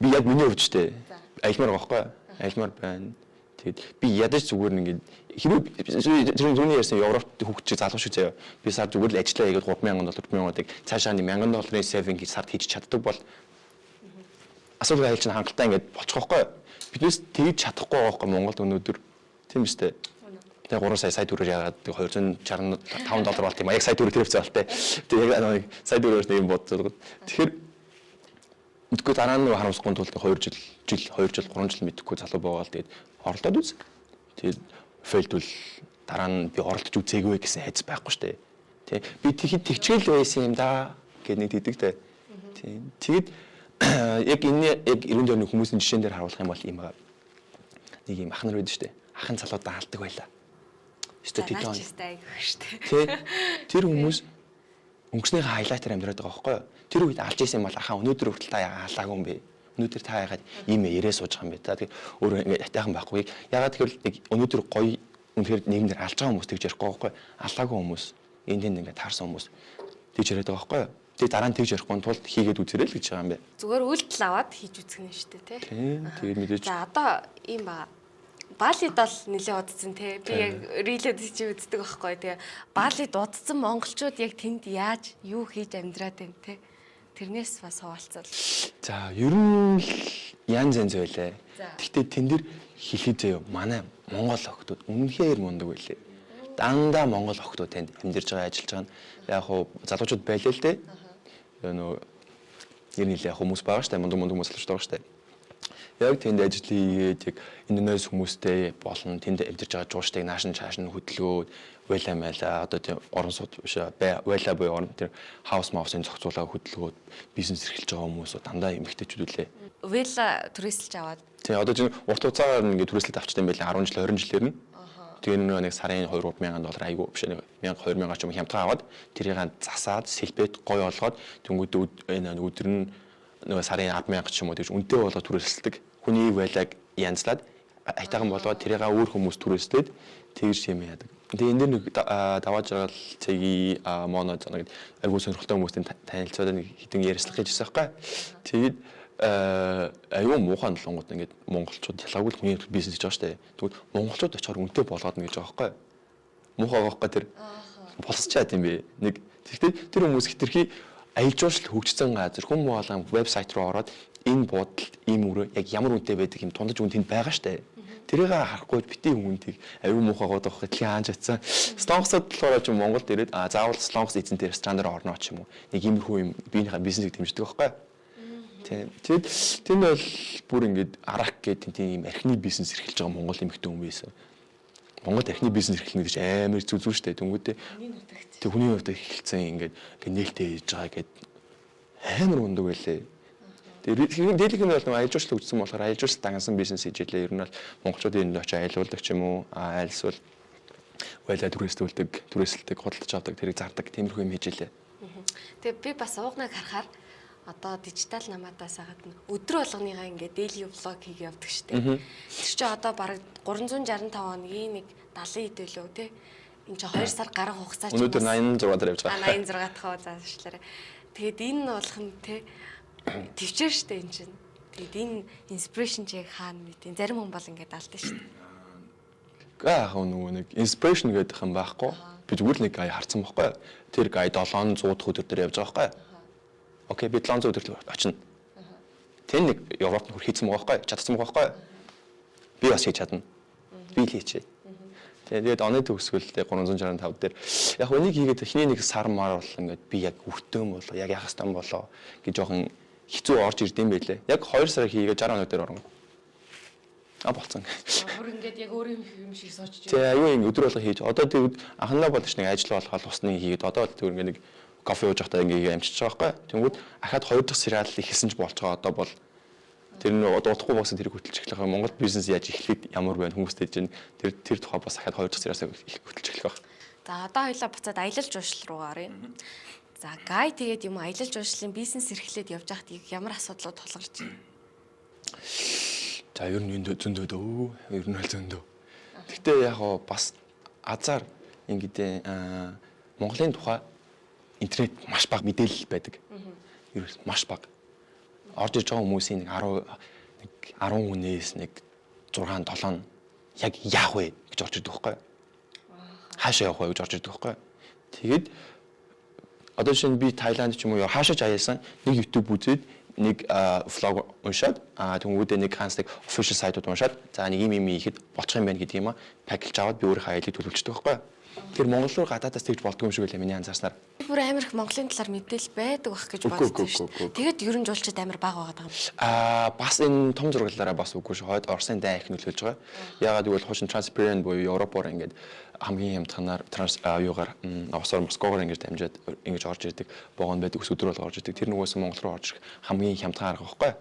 би яг миний хувьд ч те аялмаар байгаа байхгүй аялмаар байна. Тэгэд би ядаж зүгээр нэг хэрвээ түрүүний ярьсан Европт хөгжиж залуу шиг заяа. Би сар зүгээр л ажиллаа хийгээд 3,000 доллар 4,000-ыг цаашаа 1,000 долларын saving хийж сард хийж чаддаг бол асуудал айлч хангалттай ингээд болчих واخхой. Биднээс тэгж чадахгүй байгаа واخхой Монголд өнөөдөр. Тийм үстэй. Тэгээ 3 сая төгрөөр яагаад 265 доллар болт юм а. Яг сая төгрөөр тэрвцээ болтой. Тэгээ яг нэг сая төгрөөр нэг юм бодцоод. Тэгэхээр мэдгүй дараа нь харамсахгүй тулд 2 жил 3 жил мэдгүй залуу байгаа л тэгээд оролдоод үз. Тэгээд фейлдвэл дараа нь би оролдож үзээгүй гэсэн хайц байхгүй штэ. Тэ би тэгэхэд тэгчгээл байсан юм да гэд нэг тэгдэгтэй. Тийм. Тэгэд яг энэ яг 90 оны хүмүүсийн жишээн дээр харуулах юм бол ийм байгаа. Нэг юм ах нар байдаг штэ. Ахын залуудаа алдаг байлаа. Өстө тэдэн. Тэр хүмүүс өнгөрснийхээ хайлайтаар амьдраад байгаа байхгүй юу? Тэр үед алж исэн юм бол ахаа өнөөдөр хүртэл та яагаад алаагүй юм бэ? Өнөөдөр та яагаад ийм ярээ сууж байгаа юм бэ? Та тэгэхээр өөрөө ингээд атайхан байхгүй. Яагаад тэгэхээр нэг өнөөдөр гоё үнэхээр нийгэмдэр алж байгаа хүмүүс тэгж ярихгүй байхгүй юу? Алаагүй хүмүүс энд ингээд таарсан хүмүүс тэгж яриад байгаа байхгүй юу? Тэгээ дараа нь тэгж ярихгүй тулд хийгээд үзэрэй л гэж байгаа юм бэ. Зүгээр үйлдэл аваад хийж үзэх нь шүү дээ, тий. Тэгээд мэдээж. За одоо ийм ба. Балид бол нэлээд удцсан тий. Би яг рилэд чи үздэг байхгүй. Тэгээ балид удцсан монголчууд яг тэнд яаж юу хийж амьдраад байна тий. Тэрнээс бас хуваалцал. За ер нь янз байлаа. Гэхдээ тэн дээр хэлхий заяа манай монгол охтууд үнэхээр мундаг байлээ. Дандаа монгол охтууд танд амьдарч байгаа ажиллаж байгаа нь яг хуу залуучууд байлаа л дээ. Нөө ер нь яг хүмүүс байгаа штэ мундаг хүмүүс залуучууд байгаа штэ. Яг тэнд ажил хийгээд яг Индонез хүмүүстэй болон тэнд амьдарч байгаа жууштай нааш нь чааш нь хөдөлгөөд байла маяла одоо тийм орон сууд биш байла буюу орон тэр хаус маусын зохицуулаа хөдөлгөөд бизнес эрхэлж байгаа хүмүүс дандаа эмэгтэйчүүд үлээ. Вела түрээсэлж аваад. Тийм одоо чинь урт хугацаагаар ингээд түрээсэлт авчтай юм байла 10 жил 20 жилээр нь. Тэгээ нэг сарын 2-3 мянган доллар айгүй биш 1000-2000 ч юм хямдхан аваад тэрийг засаад сэлбэт гой олгоод тэнгүүд энэ өдөр нь нөгөө сарын 100000 ч юм уу тэгж үнэтэй болгоод түрээсэлдэг. Хүний байлаг янзлаад айтайхан болгоод тэрийг өөр хүмүүс түрээслээд тэгж юм яадаг. Тэгээ энэ дэр нэг давааж байгаа цэгийн моно занаг айгүй сонирхолтой хүмүүстэй танилцуулаад нэг хитэн ярьслах гэж байсан байхгүй. Тэгээд аюу муухан лонгод ингээд монголчууд ялгаагүй хүний бизнес хийж байгаа штэ. Тэгвэл монголчууд очихоор үнэтэй болгоод нэг гэж байгаа байхгүй. Муухай байхгүй тэр болсчаад юм бэ. Нэг тэгтээ тэр хүмүүс хитрхи аялал жуулчлал хөгжсөн газар хүн болгон вебсайт руу ороод энэ буудалд ийм өрөө яг ямар үнэтэй байдаг юм тундаж үн тэнд байгаа штэ. Тэрийг харахгүй битгий хүнтийг аюу муухайгаад авах гэдгийг хаанч атсан. Слонксод болохоор ч Монголд ирээд заавал слонкс эзэнтэй ресторан дээр орно ч юм уу. Нэг иймэрхүү юм биенийхээ бизнесийг дэмждэг байхгүй. Тэгээд тэнд бол бүр ингээд арах гэдэг тийм архины бизнес эрхэлж байгаа монгол эмэгтэй хүн байсан. Монгол архины бизнес эрхлэх гэж амар зүзүү штэ. Тэнгүүтээ тэг хүний хувьд эхэлсэн ингээд нээлттэй хийж байгаа гэд амар ундаг байлээ. Тэгээд дийлэх нь бол аялал жуулчлал өгсөн болохоор аялал жуулчлал дагнсан бизнес хийж илээ. Ер нь бол монголчуудын энд очиж аялуулдаг ч юм уу, айлсвал байлаа түрээсэлдэг, худалдаж авдаг, тэрийг зардаг тиймэрхүү юм хийж илээ. Тэгээ би бас уугныг харахаар одоо дижитал намаадаас гадна өдөр болгоныгаа ингээд daily vlog хийгээ явдаг штеп. Тэр чинь одоо бараг 365 хоногийн нэг 70 хэд байлөө те. Энд чинь 2 сар гарах хугацаа ч өнөөдөр 86 дараа явж байгаа. 86 дахь заашлаарай. Тэгээд энэ болох нь те төвчээр штэ энэ чинь. Тэгээд энэ inspiration чи яг хаана мэдээ. Зарим хүн бол ингээд алдсан штэ. Яг нөгөө нэг inspiration гэдэг юм байхгүй. Би зүгээр нэг гай харсан байхгүй. Тэр гай 700 дахь өдөр дээр явж байгаа байхгүй. Окей, би 700 өдөр очино. Тэн нэг Европт хөр хийцэн байгаа байхгүй, чадсан байгаа байхгүй. Би бас хийж чадна. Би л хийчихье. Тэгээд оны төгсгөл 365 дээр яг энийг хийгээд эхний нэг сар маар бол ингээд би яг өвтөн болоо, яг яхах стан болоо гэж жоохон хэцүү орж ирдэм байлээ. Яг 2 сар хийгээд 60 минут дээр орно. Болцсон. Бүр ингээд яг өөр юм шиг сочж. Тэгээ аюу ингэ өдөр болго хийж. Одоо тэгээд анхандаа болж нэг ажил болгоод усны хийгээд одоо л тэр ингээд нэг кофе ууж байхдаа ингээ амжиж байгаа байхгүй. Тэнгүүд ахаад 2 дахь сериал ихэлсэн ч болж байгаа одоо бол тэр нь удахгүй болсон тэрийг хөтөлж эхлэх. Монгол бизнес яаж эхлээд ямар байна хүмүүстэй чинь тэр тухай бас ахаад 2 дахь сериалаа хөтөлж эхлэх байх. За одоо хоёлаа буцаад аялал жуулчлал руу оръё. За гай тэгээд юм аялал жуулчлалын бизнес эрхлээд явж байхад ямар асуудлууд тулгарч байна? За ер нь зөндөө дөө. Ер нь бол зөндөө. Гэхдээ яг бас азар ингэдэ Монголын тухай интернет маш бага мэдээлэл байдаг. Ерөөс маш бага. Орж иж байгаа хүмүүсийн нэг 10 хүнээс нэг 6 7 яг яах вэ гэж орж ирдэг байхгүй. Хаашаа явах вэ гэж орж ирдэг байхгүй. Тэгээд одоо шинэ би Таиланд ч юм уу хаашаа ч аялсан нэг YouTube үзээд нэг влог уншаад тэнгүүдээ нэг хансдаг official сайтууд уншаад за нэг юм хийхэд болчих юм байна гэдэг юм а пакэж аваад би өөрийнхөө аялыг төлөвлөждөг байхгүй. Тэр Монгол руу гадаадаас тэгж болдгоо юм шиг байлаа миний анзаарснаар. Бүр амар их Монголын талаар мэдээлэл байдаг байх гэж боддог шүү дээ. Тэгээд ер нь жуулчид амар бага байгаа юм. Бас энэ том зураглалаараа бас үгүй шүү. Хойд Оросын дай их нөлөөлж байгаа. Ягаад гэвэл хуучин Transparent буюу Европоор ингээд хамгийн хямдханаар юугаар Осоор Москвоор ингэж дамжаад ингэж орж ирдэг богоно байдаг ус өдөр бол орж ирдэг. Тэр нөгөөс Монгол руу орж ирэх хамгийн хямдхан арга байхгүй.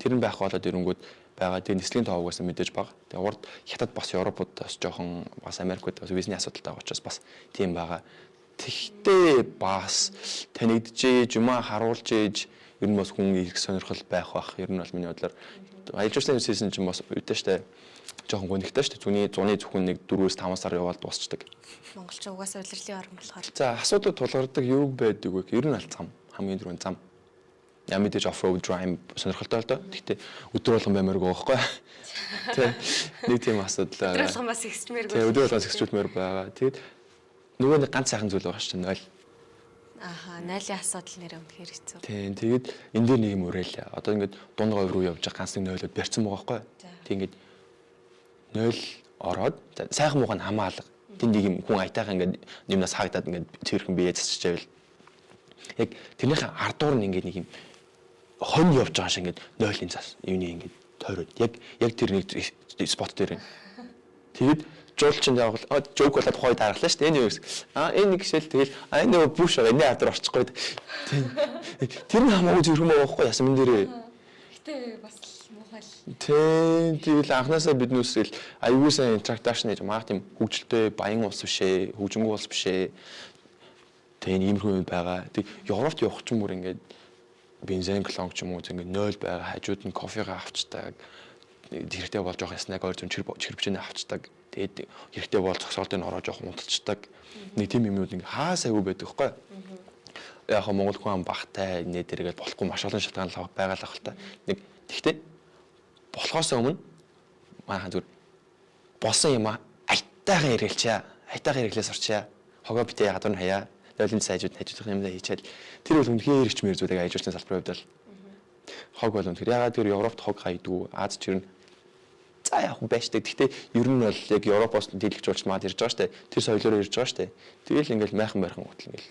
Тэр нь байх болоод ирэнгүүт байгаа. Тэгээ нислэгийн тоогоос мэдээж бага. Тэгээ урд хятад бас Европод бас жоохон бас Америкт бас визний асуудалтай байгаа учраас бас тийм байгаа. Тэгтээ бас танигдж юмаа харуулж ээж ер нь бас хүн их сонирхол байх бах. Ер нь бол миний бодлоор аялжуулсан season ч бас үүдээ штэ. Жоохон гонигтай штэ. Зуны зөвхөн нэг 4-5 сар яваад дуусчдаг. Монголч угаасаа улирлын орн болохоор. За асуудал тулгардаг юу байдаг вэ? Ер нь аль зам хамгийн дөрөв зам. Яа мэдээж off-road drive сонирхолтой л доо. Гэхдээ өдөр болгон баймааргүй байхгүй. Тэ нэг тийм асуудал. Өдөр болгон бас ихсчмээргүй. Тэ өдөр болгон ихсчмээр байгаа. Тэгэд нөгөө нэг ганц сайхан зүйл байгаа шүү дээ. 0. Ааха, 0-ийн асуудал нэр үнэхээр хэцүү. Тийм. Тэгээд энэ дээр нэг юм уриалаа. Одоо ингээд дунд говь руу явж байгаа ганц нэг 0-д барьсан байгаа байхгүй. Тэг ингээд 0 ороод сайхан мууг нь хамаалга. Тэнд нэг юм хүн айтайхан ингээд юмнаас хаагдаад ингээд цэвэрхэн биеэ засч байвал яг тэрнийхээ ардуур нь ингээд нэг юм хон явж байгаа шиг ингээд 0-ийн цаас юуны ингээд тойроод яг тэр нэг спот дээр. Тэгээд жуулчин явбал жоок болоод хой дараглаа шүү дээ. Энэ юу гэсэн. Энэ нэг гişэл тэгэл энэ нөгөө бүш байгаа. Энэ хавдар орчихгүй. Тэр нь хамаагүй зүрхэм байгаа байхгүй ясам энэ дээрээ. Гэтэ бас муухай л. Тэгэл анхнаасаа биднүүсэл аюул сайн интракташн гэж маа тийм хөгжилтэй баян улс бишээ, хөгжингүү улс бишээ. Тэгээ иймэрхүү юм байгаа. Тэг Европт явах ч юм уу ингээд бензин клонк ч юм уу ингээд 0 байгаа. Хажууд нь кофегаа авчдаг. Хэрэгтэй болж явах снэк өөр зүүн чирбчээнэ авчдаг. Тэгээд хэрэгтэй бол зогсоолтыг ороод явах унталцдаг. Нэг тийм юмнууд ингээ хаа сайгүй байдаг хгүй. Яг хаа Монгол хүн багтай нэ дээргээл болохгүй маш олон шалтгаан байгаа л ах л та. Нэг тэгтээ болохоос өмнө маахан зүр болсон юм айтайхан хэрэглэчээ. Айтайхан хэрэглээс орчаа. Хогоо битээ гадуур нь хаяа. Дойлын сайжууд хажуудах юмдаа хийчихэл тэр бол үнэхээр ирчмээр зүйлийг аялжуулсан салбарын хувьд л хог бол үнэхээр ягаад тэр Европт хог хайдгүй Аз ч ер нь за яг байштай. Гэхдээ ер нь бол яг Европоос дийлэгч болж маад ирж байгаа штэ. Тэр соёлоор ирж байгаа штэ. Тэгэл ингээл майхан гутал ингээл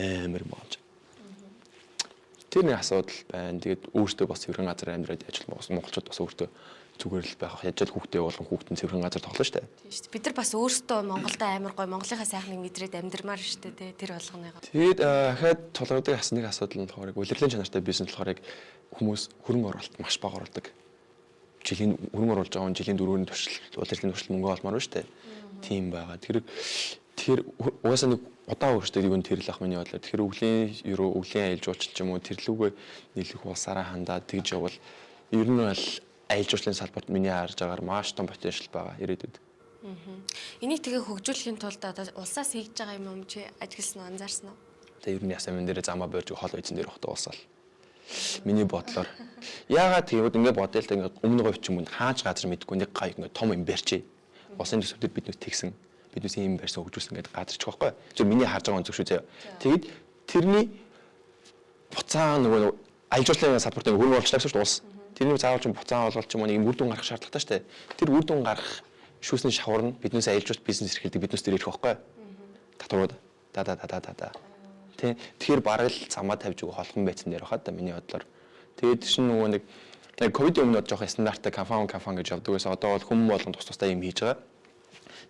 амар мооч. Тэр нэг асуудал байна. Тэгээд өөртөө бас цэвэрхэн газар амьдраад ажиллах монголчууд бас өөртөө зүгээр л байх. Яаж л хүүхдээ болгон хүүхдэн цэвэрхэн газар тоглоно штэ. Тийм штэ. Бид нар бас өөртөө Монголдо амар гоё Монголынхаа сайхныг мэдрээд амьдрмаар штэ тэ тэр болгоныгаа. Тэгээд дахиад тулгардаг нэг асуудал нь болохоор улирлын чанартай бизнес болохоор хүмүүс хөрөнгө оруулалт маш бага оруулдаг. Жилийн хөрөнгө оруулж байгаа жилийн 4-ийн туршил улирлын туршил мөнгө олмоор байна штэ. Тийм байгаа. Тэр угаасаа нэг удаан өөртөө юу тэр л ах миний бодлоо. Тэгэхээр өвлийн аялал жуулчлал ч юм уу тэрлүүгээ нийлэх улсаараа хандаад тэгж явбал ер нь бол аялал жуулчлалын салбарт миний харж байгаагаар маш том потенциал байгаа ирээдүйд. Энийг тэгээ хөгжүүлэхийн тулд одоо улсаас хийж байгаа юм чи ажигласан уу анзаарсан уу? Тэгээ ер нь ясаа мен дээр замаа борж хол үйцэн дээр хот уусаал. Миний бодлоор яагаад тэгвэл ингээд бодъё л та ингээд өмнө говь ч юм уу хаач газар мэдгүй нэг гай ингээд том юм барьчээ. Улсын төсөвдөд биднээс тэгсэн биднээс юм барьсан хөгжүүлсэн гэдэг газарч байхгүй. Зөв миний харж байгаа өнцөг шүү заяа. Тэгэд тэрний буцаа нөгөө аялал жуулчлалын салбарт хөрөнгө оруулалт тавьсан шүү дээ улс. Тэрний заавал ч буцаа олголт ч юм уу нэг үр дүн гаргах шаардлагатай шүү дээ. Тэр үр дүн гаргах шүүсний шавар нь биднээс аялал жуулчлал бизнес эрхэлдэг биднээс дээр ирэх байхгүй. Татварууд да. Тэгэхээр бараг л замаа тавьж өгөх холхон байцсан дээр хаа да миний бодлоор. Тэгээд чинь нөгөө нэг ковидын өмнө жоох стандарттай кафан гэж явдаг байсан. Одоо бол хүмүүс болгон тустай юм хийж байгаа.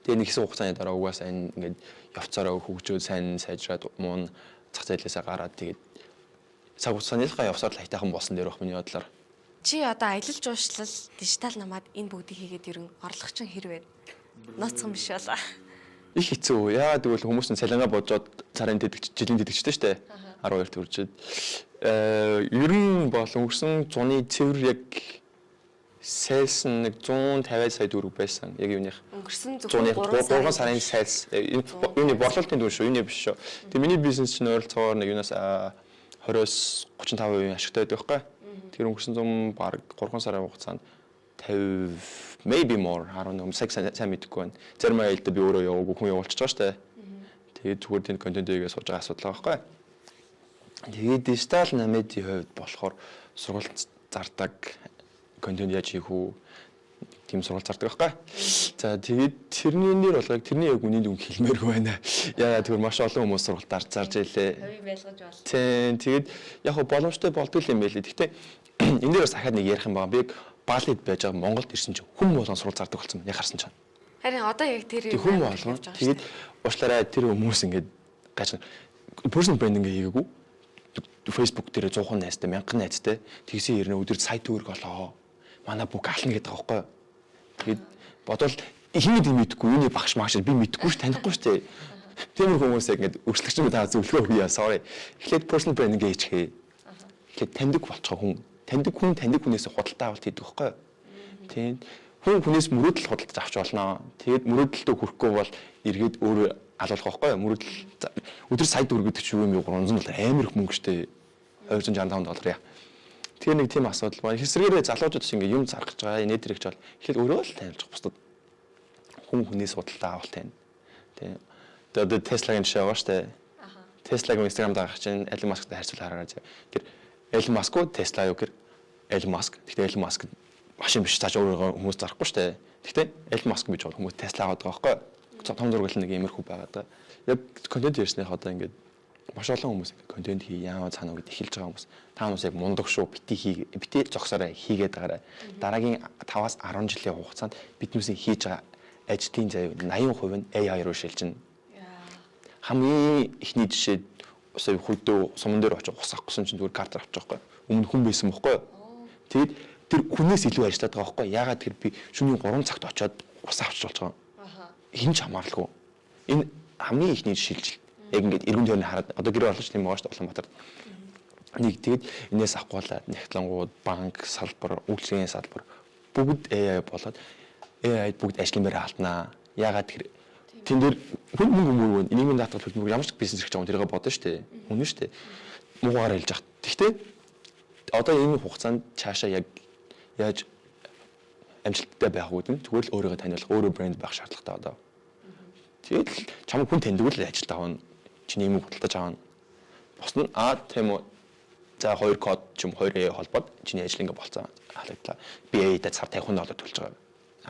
Тэгээд нэг хэсэг хугацааны дараа угаасаа энэ ингээд явцаараа хөгжөөд сайн сайжраад муун зах зээлээсээ гараад тэгээд цаг хугацааныхаа явсаар л хайтайхан болсон дээр баг миний бодлоор. Чи одоо аялал жуулчлал дижитал намаад энэ бүгдийг хийгээд ерөн орлого чинь хэрвээ ноцхон биш болоо. Их хэцүү. Яагаад гэвэл хүмүүс нь цалингаа бодоод царын жилийн тэтгэжтэй шүү дээ. 12 төгрөжөд. Ер нь бол өнгөрсөн зуны цэвэр яг sales нэг 150 сая төгрөг байсан. Яг юуных. Өнгөрсөн 3 сарын sales. Юуны борлуулалтын дүн шүү. Юуны биш шүү. Тэгээ миний бизнес чинь ойролцоогоор нэг юунаас 20-35% ашигтай байдаг байхгүй. Тэр өнгөрсөн зам баг 3 сарын хугацаанд 50 maybe more харин сайн мэдэхгүй байна. Зарим аялалд би өөрөө яваагүй хүн явуулчихж байгаа шүү дээ. Тэгээд зүгээр тийм контентийгээ сууж байгаа асуудал байгаа байхгүй. Тэгээд дижитал намедийн хувьд болохоор сургалт зардаг контент яаж хийх үү? Тийм сургалт зардаг байхгүй. За тэгээд тэрний нэр болгоог тэрний яг үнийг үг хэлмээргүй байна. Яагаад гэвэл маш олон хүмүүс сургалтаар зарж илээ. Хувийн байлгаж байна. Тэгээд яг хөө боломжтой болдгоо юм байлээ. Гэхдээ энэ дээр бас дахиад нэг ярих юм байна. Би Балид байж байгаа Монголд ирсэн чинь хүн болгон сурал зардаг болсон. Яг харсан чинь. Харин одоо яг тэр хүн болгон тэгээд уучлаарай тэр хүмүүс ингээд гаж personal branding хийгээгүй. Facebook дээр 100 найзтай, 1000 найзтай тэгсэн ирнэ өдөр сая төгрөг олоо. Манай бүх ална гэдэг байгаа байхгүй. Тэгээд бодвол ихний дэм мэдхгүй юуны багш магш би мэдхгүй ш танихгүй штэ. Тиймэр хүмүүсээ ингээд өрсөлдөгч юм та зөвлөгөө өгье. Sorry. Эхлээд personal branding хийчихээ. Эхлээд таньдаг болчихоо хүн. Таньдаг хүнээс худалдаа авалт хийдэг байхгүй. Тийм. Хүнээс мөрөөдөл худалдаж авч болно. Тэгээд мөрөөдөлтөө хүрэхгүй бол эргээд өөрөө алуулах байхгүй. Мөрөөдөл өдөр сая төгрөг гэдэг чинь юу юм бэ? $300 амар их мөнгө штэ. $265 яа. Тэгээ нэг тийм асуудал байна. Хэсрэгээрээ залуучууд шиг ингээ юм заргаж байгаа. Инээд хэрэгч бол эхлээд өөрөө л танилж бусдад хүнээс худалдаа авалт тань. Тийм. Тэгээд Tesla-гийн жишээ байгаа штэ. Tesla-гийн Instagram дагах чинь Elon Musk-тай харьцуул хараад. Тэр Elon Musk уу Tesla юу гэр Elon Musk. Гэхдээ Elon Musk машин биш цааш өөрөө хүмүүс зарахгүй штэ. Гэхдээ Elon Musk гэж байгаа хүмүүс Tesla аваад байгаа байхгүй. Том зургал нэг иймэрхүү байгаад. Яг контент ярьсных одоо ингээд маш олон хүмүүс контент хий яаваа цаана гэд эхэлж байгаа хүмүүс. Та хүмүүс яг мундаг шүү бити зогсоорой хийгээд байгаарай. Дараагийн 5-аас 10 жилийн хугацаанд биднээсээ хийж байгаа ажлын заяа 80% нь AI руу шилжинэ. Хамгийн ихний жишээ сая хөдөө суман дээр очиж ус авахгүйсэн чинь зүгээр картер авчих байхгүй. Өмнө хүн байсан бохгүй. Тэгэд тэр хүнээс илүү ажиллаад байгаа байхгүй. Ягаад тэр би шөнийн 3 цагт очиод ус авчиж болж байгаа. Хин ч хамааралгүй. Энэ хамгийн ихний шилжилт. Яг ингээд эргэн тойрны хараад одоо гэр болгож тийм байгаа шүү дээ Улаанбаатарт. Нэг тэгэд энэс авахгүйла нягтлангууд, банк, салбар, үйлчлэгийн салбар бүгд AI болоод AI бүгд ажлын байраа алднаа. Ягаад тэр тэн дээр хүн мөнгө нийгмийн даатгал хөдөлмөр ямар ч бизнес хийж байгаа тэргээ бодно шүү дээ. Үнэн шүү дээ. Муугаар хэлж яах. Гэхдээ одоо энэ хугацаанд цаашаа яг яаж амжилттай байх үүдэн зүгээр л өөрийгөө таниулах, өөрөө брэнд байх шаардлагатай одоо. Тэгээд чам хүн таньдаг л ажилд авна. Чиний юм худалдаж авна. Бос нь тийм үү. За 2 код ч юм 2 холбоод чиний ажил ингэ болцсон. Халагдлаа. Би AI-д цар $50 төлж байгаа.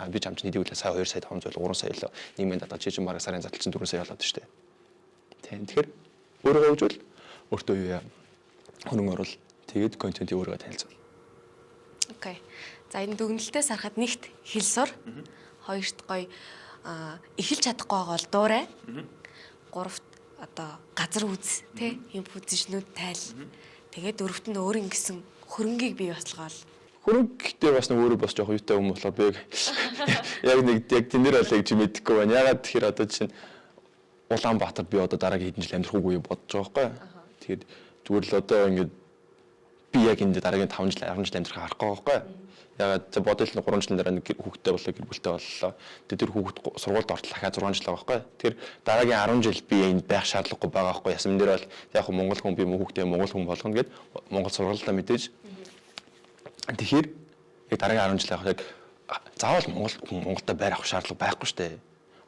Би чам чиний дэвлээ сая 2 сая 500 3 сая л нийгмийн дадлага чи чинь бараг сарын задлалчин 4 сая болоод штэ. Тийм. Тэгэхээр өөрийгөө хөгжүүл өөртөө юу яа. Хөрөнгө оруул. Тэгээд контентийг өөрийгөө танилцуул. Окей. За энэ дүгнэлтээс харахад нэгт хэл сур. Хоёрт гоё эхэлж чадахгүй байгаа бол дуурай. Гуравт одоо газар үз тий юм позишнүүд тайл. Тэгээд дөрөвт нь өөр ингэсэн хөрөнгийг бий баслагаал. Хөрөнгө дээр бас нэг өөрөө бас жоох юутай юм болоо би яг нэг яг тэнэр болоо гэж мэдэхгүй байна. Ягаад тэгэхээр одоо чинь Улаанбаатар би одоо дараагийн хэдэн жил амьдрах үгүй бодож байгаа байхгүй. Тэгэхээр зүгээр л одоо ингээд би яг энэ дараагийн 5 жил 10 жил амьдрах харахгүй байхгүй. Ягаад за бодол нь 3 жилийн дараа нэг хүүхэдтэй боллоо гэр бүлтэй боллоо. Тэр хүүхэд сургуульд ортол дахиад 6 жил байгаа байхгүй. Тэр дараагийн 10 жил би энд байх шаардлагагүй байгаа байхгүй. Ясам дээр бол яг хөө монгол хүн би хүүхдээ монгол хүн болгоно гэд монгол сургуультай мэдээж. Тэгэхээр яг дараагийн 10 жил яг заавал Монголда байр авах шаардлага байхгүй шүү дээ.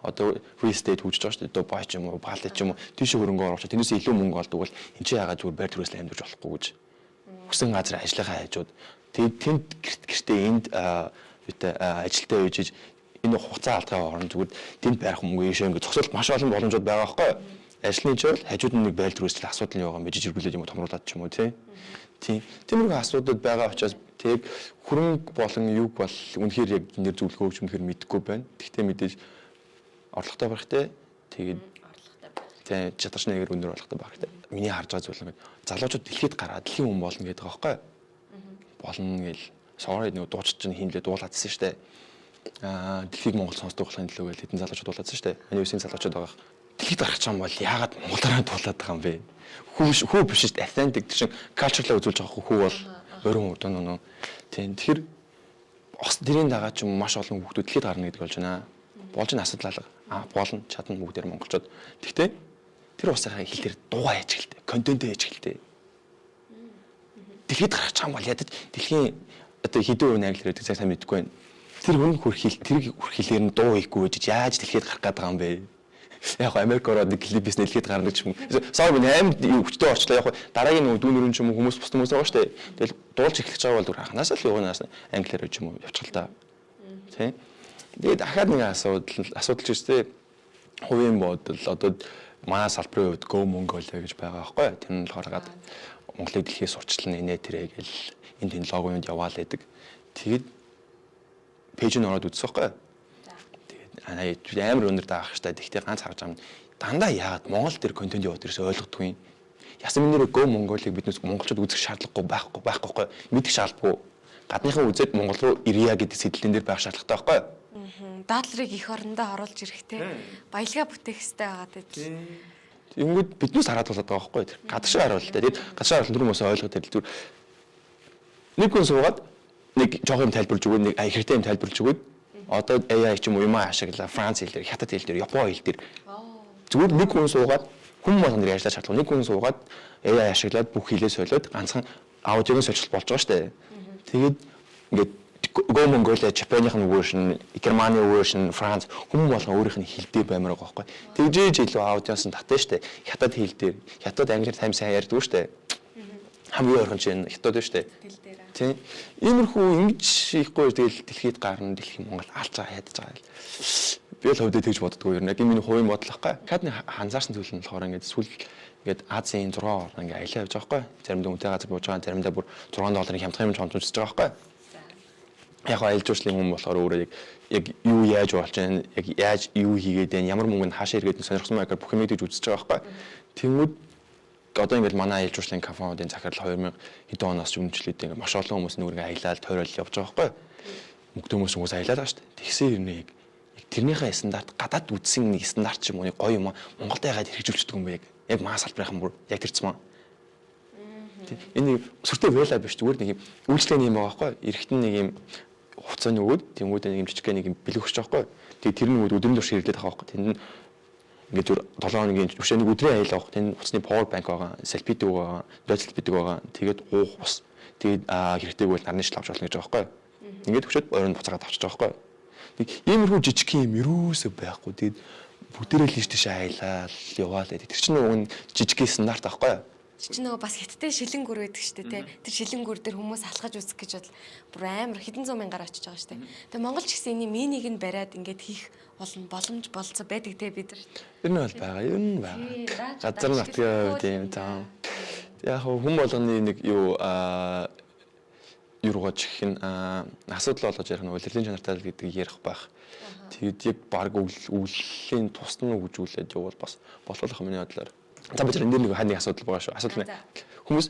Одоо free state хөгжиж байгаа шүү дээ. Дубай ч юм уу, Бали ч юм уу тийш хөрөнгө оруулах. Тэрнээс илүү мөнгө олдог бол энэ чинь ягаад зүгээр байр төрөөс амьдарч болохгүй гэж. Хүсэн газар ажиллахаа хайжууд тэгээд тэнд гэртээ энд юутай ажилтаа үйжиж энэ хугацаа алдгаа орон зүгээр тэнд байх мөнгө ийшээ ингэ зогсоолт маш олон боломжууд байгаа байхгүй. Ажлын жишээл хажууд нь нэг байр төрөөсөл асуудал нь яваа юм бижиж эргүүлээд юм томруулаад ч юм уу тийм. Тиймэрхүү асуудууд байгаа учраас тэг хөрөнгө болон юг бол үнэхээр яг энэ зөвлөгөө өгч үнэхээр мэдгүй байна. Гэхдээ мэдээж орлоготой байх хэрэгтэй. Тэгээд орлоготой. Чадварч нэгээр өндөр орлоготой байх хэрэгтэй. Миний харж байгаа зүйл нь залуучууд дэлхийд гараад дэлхийн хүн болно гэдэг байгаа байхгүй. Болно гэл sorry нэг дуучид чинь хинлээ дуулаадсэн шүү дээ. Дэлхийг Монгол сонсдог болохын төлөө гэл хэдэн залуучууд дуулаадсэн шүү дээ. Миний үеийн залуучууд байгаа. Дэлхийд гарах юм бол яагаад Монголаараа дуулаад байгаа юм бэ? Хүү биш шүү дээ. Authentic тийм culture-лаа үзүүлж байгаа хүү бол өрөө өрдөн. Тийм. Тэгэхээр тэрийн дагаа ч маш олон хүүхдүүд дэлхийд гарна гэдэг болж байна. Болж ин асуудал болно чадна бүгдээр монголчууд. Гэхдээ тэр усаа хэл дээр дуугаа яаж хэлтэй, контент яаж хэлтэй. Дэлхийд гарах юм бол ядаж дэлхийн одоо хэдэн хувийн англи хэлээр цаг сайн мэдгүй байна. Тэр хүн тэрийг хэлээр нь дуу хийхгүй гэж яаж дэлхийд гарах гэдэг юм бэ? Яг Америк ороод нэг клипээс дэлхийд гарна гэж юм. Sorry би амар хүчтэй орчлоо. Яг дараагийн нэг дүүнэрэн ч юм уу хүмүүс бус хүмүүс байгаа шүү дээ. Тэгэл дуулж эхлэх гэж байгаа бол анханаас л юунаас англи хэлээр ч юм уу явчихлаа. Тийм. Тэгээд дахиад нэг асуудал ч үстэй хувийн бодол одоо манай салбарын хувьд Go Mongolia гэж байгаа байхгүй. Тэр нь болохоор гад Монголыг дэлхийд сурчлан инээ тэрэ гэл энэ тэн логонд яваал байдаг. Тэгээд пэйж нь ороод үзсэн байхгүй. Тэгээд амар өндөр даах штэ. Тэгтээ ганц харж байгаа юм. Дандаа яагаад Монгол дээр контент явуулдаг гэсэн ойлгохгүй юм. Ясан минь нэр Go Mongolia-г биднээс монголчууд үзэх шаардлагагүй байхгүй. Мэдэх шаардлагагүй. Гадныхан үзээд Монгол руу ирья гэдэг сэдэлтэн дээр байх шаардлагатай байхгүй. Даадларыг их орондоо оруулж ирэхтэй. Баялгаа бүтээх хэрэгтэй байгаа гэдэг. Тэнгүүд биднээс хараад болоод байгаа байхгүй. Гадагшаа харуул та. Тэгээд гадагшаа харуул түрүүмөөс ойлгоод тэр нэг хүн суугаад нэг жоох юм тайлбарлаж өгөөд нэг хэрэгтэй юм тайлбарлаж өгөөд одоо AI ч юм уу юм ашиглаа Франц хэл дээр, Хятад хэл дээр, Япон хэл дээр зүгээр нэг хүн суугаад хүн болгон дээр ажиллаж чадахгүй. Нэг хүн суугаад AI ашиглаад бүх хэлээ солиод ганцхан аудиогоо сольж болж байгаа шүү дээ. Тэгээд ингээд Go Mongolia, Japan-ийн version, Германы version, Франц хүмүүс болгон өөрийнх нь хэл дээр баймаар байгаа байхгүй. Тэгжээж илүү аудиоос нь татсан шүү дээ. Хятад хэл дээр, Хятад англиар тайм сайн ярьдаг шүү дээ. Хамгийн ойрхон чинь Хятад шүү дээ. Тийм. Иймэрхүү ингэж хийхгүй тэгэл дэлхийд гарна, дэлхийн Монгол алж байгаа ядаж байгаа. Би л хөвдөө тэгж боддгоо ер нь. Яг миний хувийн бодол байхгүй. Хадны анзаарсан зүйл нь болохоор ингээд сүүл ингээд Азийн 6 орн ингээд аялаа явж байгаа байхгүй. Заримдаа үнэтэй газар бууж байгаа, заримдаа бүр 6 долларын хямдхан юм чомж үзэж байгаа байхгүй. Яг аялал жуулчлалын хүн болохоор өөрөө яг юу яаж болж байна, яг яаж юу хийгээд байна, ямар мөнгөнд хаашаа иргээд сонирхсан маягаар бүх юм мэдэж үзэж байгаа байхгүй. Тэнгүүд одоо ингээд манай аялал жуулчлалын компаниудын захирал 2000 хэдэн оноос өмнөчлээд ингээд маш олон хүмүүс нүргээ аялал тойрол явж байгаа байхгүй. Мөнгөтэй хүмүүс аялал байгаа шүү дээ. Тэгсэн хэрнээ яг тэрнийхээ стандарт гадаад үдсэн нэг стандарт ч юм уу гоё юм Монголд яагаад хэрэгжүүлчихдэг юм бэ? Яг маа салбарынхан бүр яг тэрцмаа. Энэ сүртэй вэла биш зүгээр нэг юм үйлчлэгийн юм байгаа байхгүй. Эрэхтэн нэг юм хуцааны өгөөд тэнгууд нэг юм жижиг нэг юм бэлэг өгч байгаа байхгүй. Тэгээ тэр нэг өдрийн турш хэрэглээд байгаа байхгүй. Тэнд ингээд зүр 7 хоногийн төвшөө нэг өдрийн аялал авах. Тэнд хуцсны power bank байгаа, селфидэг байгаа, дойцлт бидэг байгаа. Тэгээд уух ус. Тэгээд хэрэгтэй бол нарны шил авч болно гэж байгаа байхгүй. Ингээд төвшөөд ойрон буцаагаад авчиж байгаа байхгүй. Нэг иймэрхүү жижиг юм ерөөсөө байхгүй. Тэгээд бүгдээрээ л тийш аялал яваал гэдэг. Тэр чинь нөгөө жижиг стандарт байхгүй. Чи нөгөө бас хятадтай шилэнгүр байдаг шүү дээ, тэ. Тэр шилэнгүр дээр хүмүүс алхаж үзэх гэж бол бүр амар хэдэн зуун мянгаар очиж байгаа шүү дээ. Тэгээ Монгол ч гэсэн энийг минийг нь бариад ингээд хийх боломж болцоо байдаг те бид нар. Ер нь бол байгаа, ер нь байгаа. Газар нутгийн хувьд юм таа. Яг хүн болгоны нэг юу юугаач гэх нь асуудал болгож ярих нь улирлын чанартай гэдэг ярих байх. Тэгэд яг баг өвлөлийн тусна үгжүүлээд явбал бас болов миний бодлоор. За бид энэ нэг хань асуудал байгаа шүү. Асуудал нь хүмүүс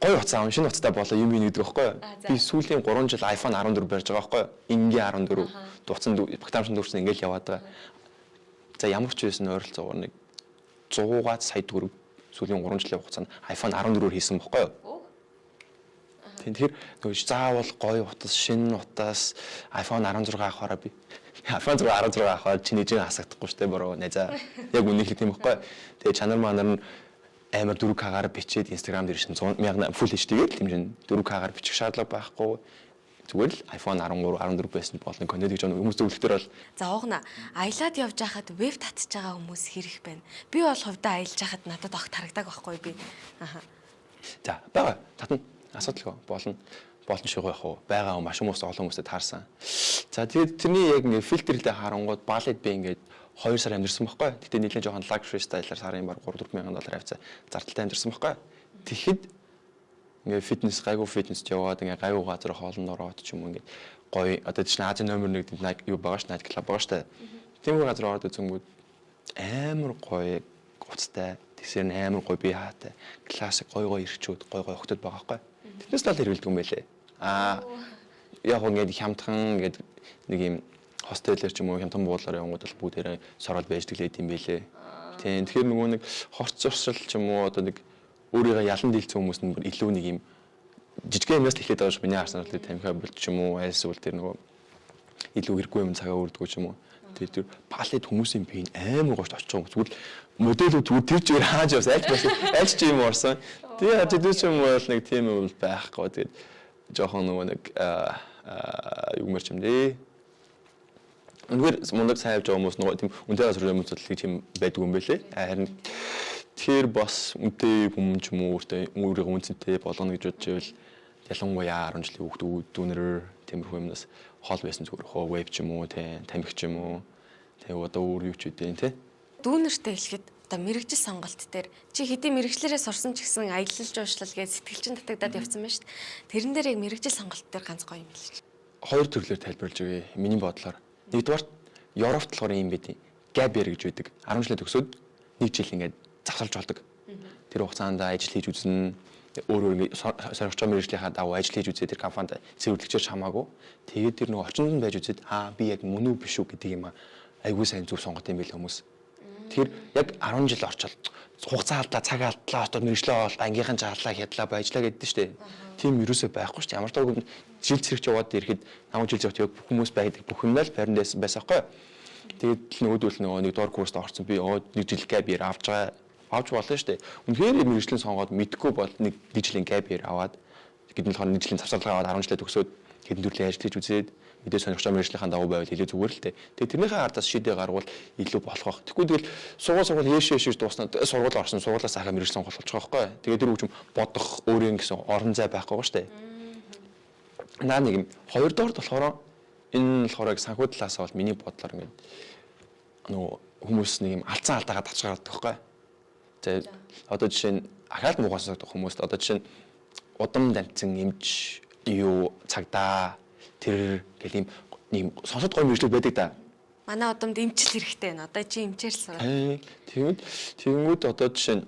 гоё утас аав шинэ утастай болоо юм би нэгдэг байхгүй юу? Би сүүлийн 3 жил iPhone 14 барьж байгаа байхгүй юу? Ингийн 14 дуцсан багтаамшин дүүрсэн ингээл яваад байгаа. За ямар ч байсан ойролцоогоор нэг 100-аад сая төгрөг сүүлийн 3 жилийн хугацаанд iPhone 14-өөр хийсэн байхгүй юу? Тэгэхээр нөгөө заавал гоё утас, шинэ утас iPhone 16 авахаараа би iPhone 16 авахаар чи нэг хасагдахгүй штэ бороо найзаа. Яг үнийг хэлэх юм байхгүй. Тэгээ чанар манар нь амар 4K-гаар бичээд Instagram дээр шин 100,000 full HD-гээр хэмжээнд 4K-гаар бичих шаардлага байхгүй. Зүгээр л iPhone 13, 14 байсан болон контент гэж хүмүүс зөвлөхдөр бол за уугна аялаад явж байхад веб татж байгаа хүмүүс хэрэг байна. Би бол хувьдаа аялж байхад надад огт харагдаг байхгүй би. Аха. За бага татна асуудалгүй болно шиг байх уу. Байгаа маш хүмүүс олон хүмүүстэй таарсан. За тэгээд тэрний яг ингээ фильтрэлтэй харангууд балет би ингээд 2 сар амьдэрсэн байхгүй. Тэгтээ нийлээ жоохон luxury style-аар сарын баг 3-4 мянган доллар авцаа зардалтай амьдэрсэн байхгүй. Тэгэхэд ингээ фитнес гайгүй фитнест яваад ингээ гайгүй газар хоолнд ороод ч юм уу ингээ гоё одоо чинь Азийн номер 1 Nike юу байгаа ш Nike Club байгаа штэ. Тийм газар ороод үзэнгүүд амар гоё уцтай тэгсэр амар гоё бие хаатай классик гоё ирчүүд гоё хөгтөд байгаа байхгүй. Тэднээс тал хэрвэлдэг юм байлээ. Яг ингээд хямдхан ингээд нэг юм хостелэр ч юм уу хямдхан буулаар явгууд бол бүгдээрээ сороод байждаг лээд юм байлээ. Тийм тэгэхээр нөгөө нэг хорц зуршил ч юм уу одоо нэг өөрийгөө ялан дийлцсэн хүмүүс нь илүү нэг юм жижиг юмнаас эхлээд байгаа ш миний харснаар л тамхи болч ч юм уу айсвал тэр нөгөө илүү хэрэггүй юм цагаа өрдгөө ч юм уу. Тэгээд тэр палет хүмүүсийн бие амар гоошд очиж байгаа зүгээр модельүүд зүгээр тэр чигээр хааж явсан альч ч юм орсон. Тэгээд хэдүүч юм бол нэг тийм юм байхгүй. Тэгээд жоохон нөгөө нэг юу мэрч юм дээ. Үнээр мундаг сайн явж байгаа хүмүүс нөгөө тийм үнтэй газар юм үзэл тийм байдаг юм байлээ. Харин тэр бас үнтэй хүмүүс ч юм уу өөртөө өөрийгөө үнцэнтэй болгоно гэж бодож байвал ялангуяа 10 жилийн хүүхдүүд дүүнэр тиймэрхүү юмнаас хол байсан зүгээр хоо веб ч юм уу тий тамхи ч юм уу тий одоо өөр юу ч үдэн тий Дүүнертэй хэлэхэд одоо мэрэгжил сонголт дээр чи хэдийн мэрэгчлэрээ сурсан ч гэсэн аялал жуулчлал гэж сэтгэлчин татагдаад явцсан байна шүү дээ. Тэрэн дээр яг мэрэгжил сонголт дээр ганц гоё юм хэлж. Хоёр төрлөөр тайлбарлаж өгье. Миний бодлоор нэгдүгээр Европт болохоор юм байдیں۔ Gap year гэж байдаг. 10 жилээ төгсөөд 1 жил ингээд завсалж болдог. Тэр хугацаанд ажил хийж үзнэ. Өөр сонирхож байгаа мэрэгжлийнхаа дагуу ажил хийж үзээ тэр компанид цэвэрлэгчээр хамаагүй. Тэгээд тэр нөгөө орчинд нь байж үзээд би яг мөн үү биш үү гэдэг юм айгүй сайн зөв сонгот юм байл хүмүүс. Тэгэхээр яг 10 жил орчол хугацаа алдлаа, цаг алдлаа, одоо мэрэгчлээ бол ангийнхан жаалаа, хядлаа, баяжлаа гэдэг нь шүү дээ. Тийм юусоо байхгүй шүү дээ. Ямар ч таг жил зэрэгч яваад ирэхэд намайг жил зэрэгт яг бүх хүмүүс байдаг бүх юм л байранд байсан байхгүй. Тэгээд нөгөөдөл нөгөө нэг доор курст орсон би нэг жил gap year авч болно шүү дээ. Үнэхээр мэрэгжлийн сонгоод мэдгүй бол нэг жилийн gap year аваад гэдэг нь болохоор нэг жилийн завсарлага аваад 10 жилээ төгсөөд хэдэн төрлийн ажил хийж үзээд мэдээ сонирхож байгаа мэрэгжлийнхаа дагуу байвал илүү зүгээр л дээ. Тэгээд тэрнийхээ ардаас шийдээ гаргавал илүү болох байх. Тэгэхгүй тэгэл сургууль яаш дуусна. Сургууль орсон сургуулиас ахаа мэрэгжил сонгох болж байгаа байхгүй. Тэгээд тэр үгчм бодох өөрийн гэсэн орон зай байхгүй шүү дээ. Наа нэг юм хоёрдоорт болохоор энэ болохоор санхүү талаас бол миний бодлоор ингээд нөгөө хүмүүс нэг юм алцсан алдаагаа татж гаргадаг байхгүй. Тэгээд одоо жишээ нь ахаал муугаас сонсогдох хүмүүст одоо жишээ нь удам дамжсан эмч юу цагдаа тэр гэл ийм сонсод гоё мэрэгчлүүд байдаг да. Манай удамд эмчил хэрэгтэй байна. Одоо чи эмчээр л сураа. Тэгмүүд одоо жишээ нь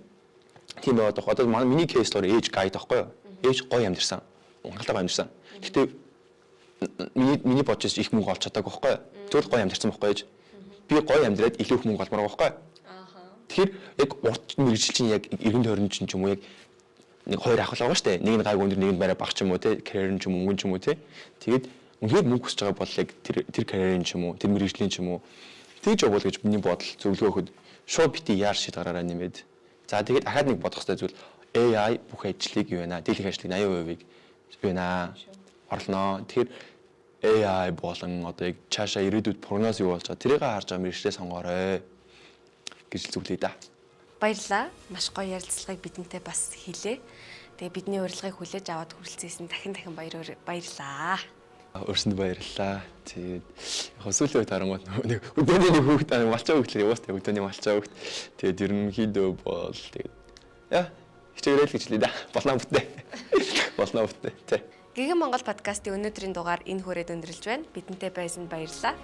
тийм байгаад байгаа. Одоо миний кейс болохоор ээж гайд байхгүй юу? Ээж гоё амьдэрсэн. Унгалтай амьдэрсэн. Гэтэ миний бодож их мөнгө олж чадаагүй байхгүй юу? Зөвхөн гоё амьдэрсэн байхгүй ээж. Би гоё амьдраад илүү их мөнгө олмоор байгаа байхгүй юу? Тэгэхээр яг урт мэрэгжил чинь яг эргэн тойрон чинь ч юм уу яг нэг хоёр ахвал байгаа шүү дээ. Нэг нь гайг өндөр, нэг нь барай бага ч юм уу те, карьер ч юм уу, мөнгө ч юм уу те. Тэгээд үнэхээр мөнгө хүсэж байгаа бол яг тэр карьерийн ч юм уу, тэр мэрэгжлийн ч юм уу тэгж явуул гэж миний бодол зөвлөгөө өгөхөд шууд бити яар шийд гараараа нэмээд. За тэгээд ахаад нэг бодох хэрэгтэй зүйл AI бүх ажлыг юу байна? Дийлэх ажлыг 80% юу байна? Орлоо. Тэгэхээр AI болон одоо яг цаашаа ирээдүйд прогноз юу болж байгаа тэрийг харж байгаа мэрэгчлээ сонгоорой гэж зөвлөе да. Баярлалаа. Маш гоё ярилцлагыг бидэнтэй бас хийлээ. Тэгээ бидний урилгыг хүлээж аваад хүрэлцээсэн дахин баярлалаа. Өөрсөнд баярлалаа. Тэгээд яг сүүлийн үед харангуут нэг өдөөний нэг хүүхд малчаа хүүхдлээ яваастай өдөөний малчаа хүүхд. Тэгээд ерөнхийдөө бол тэгээд хичээгээл гэж хэлээ да. Болно бүтээ. Тий. Гэгэн Монгол подкастын өнөөдрийн дугаар энэ хүрээд өндөрлж байна. Бидэнтэй байсан баярлалаа.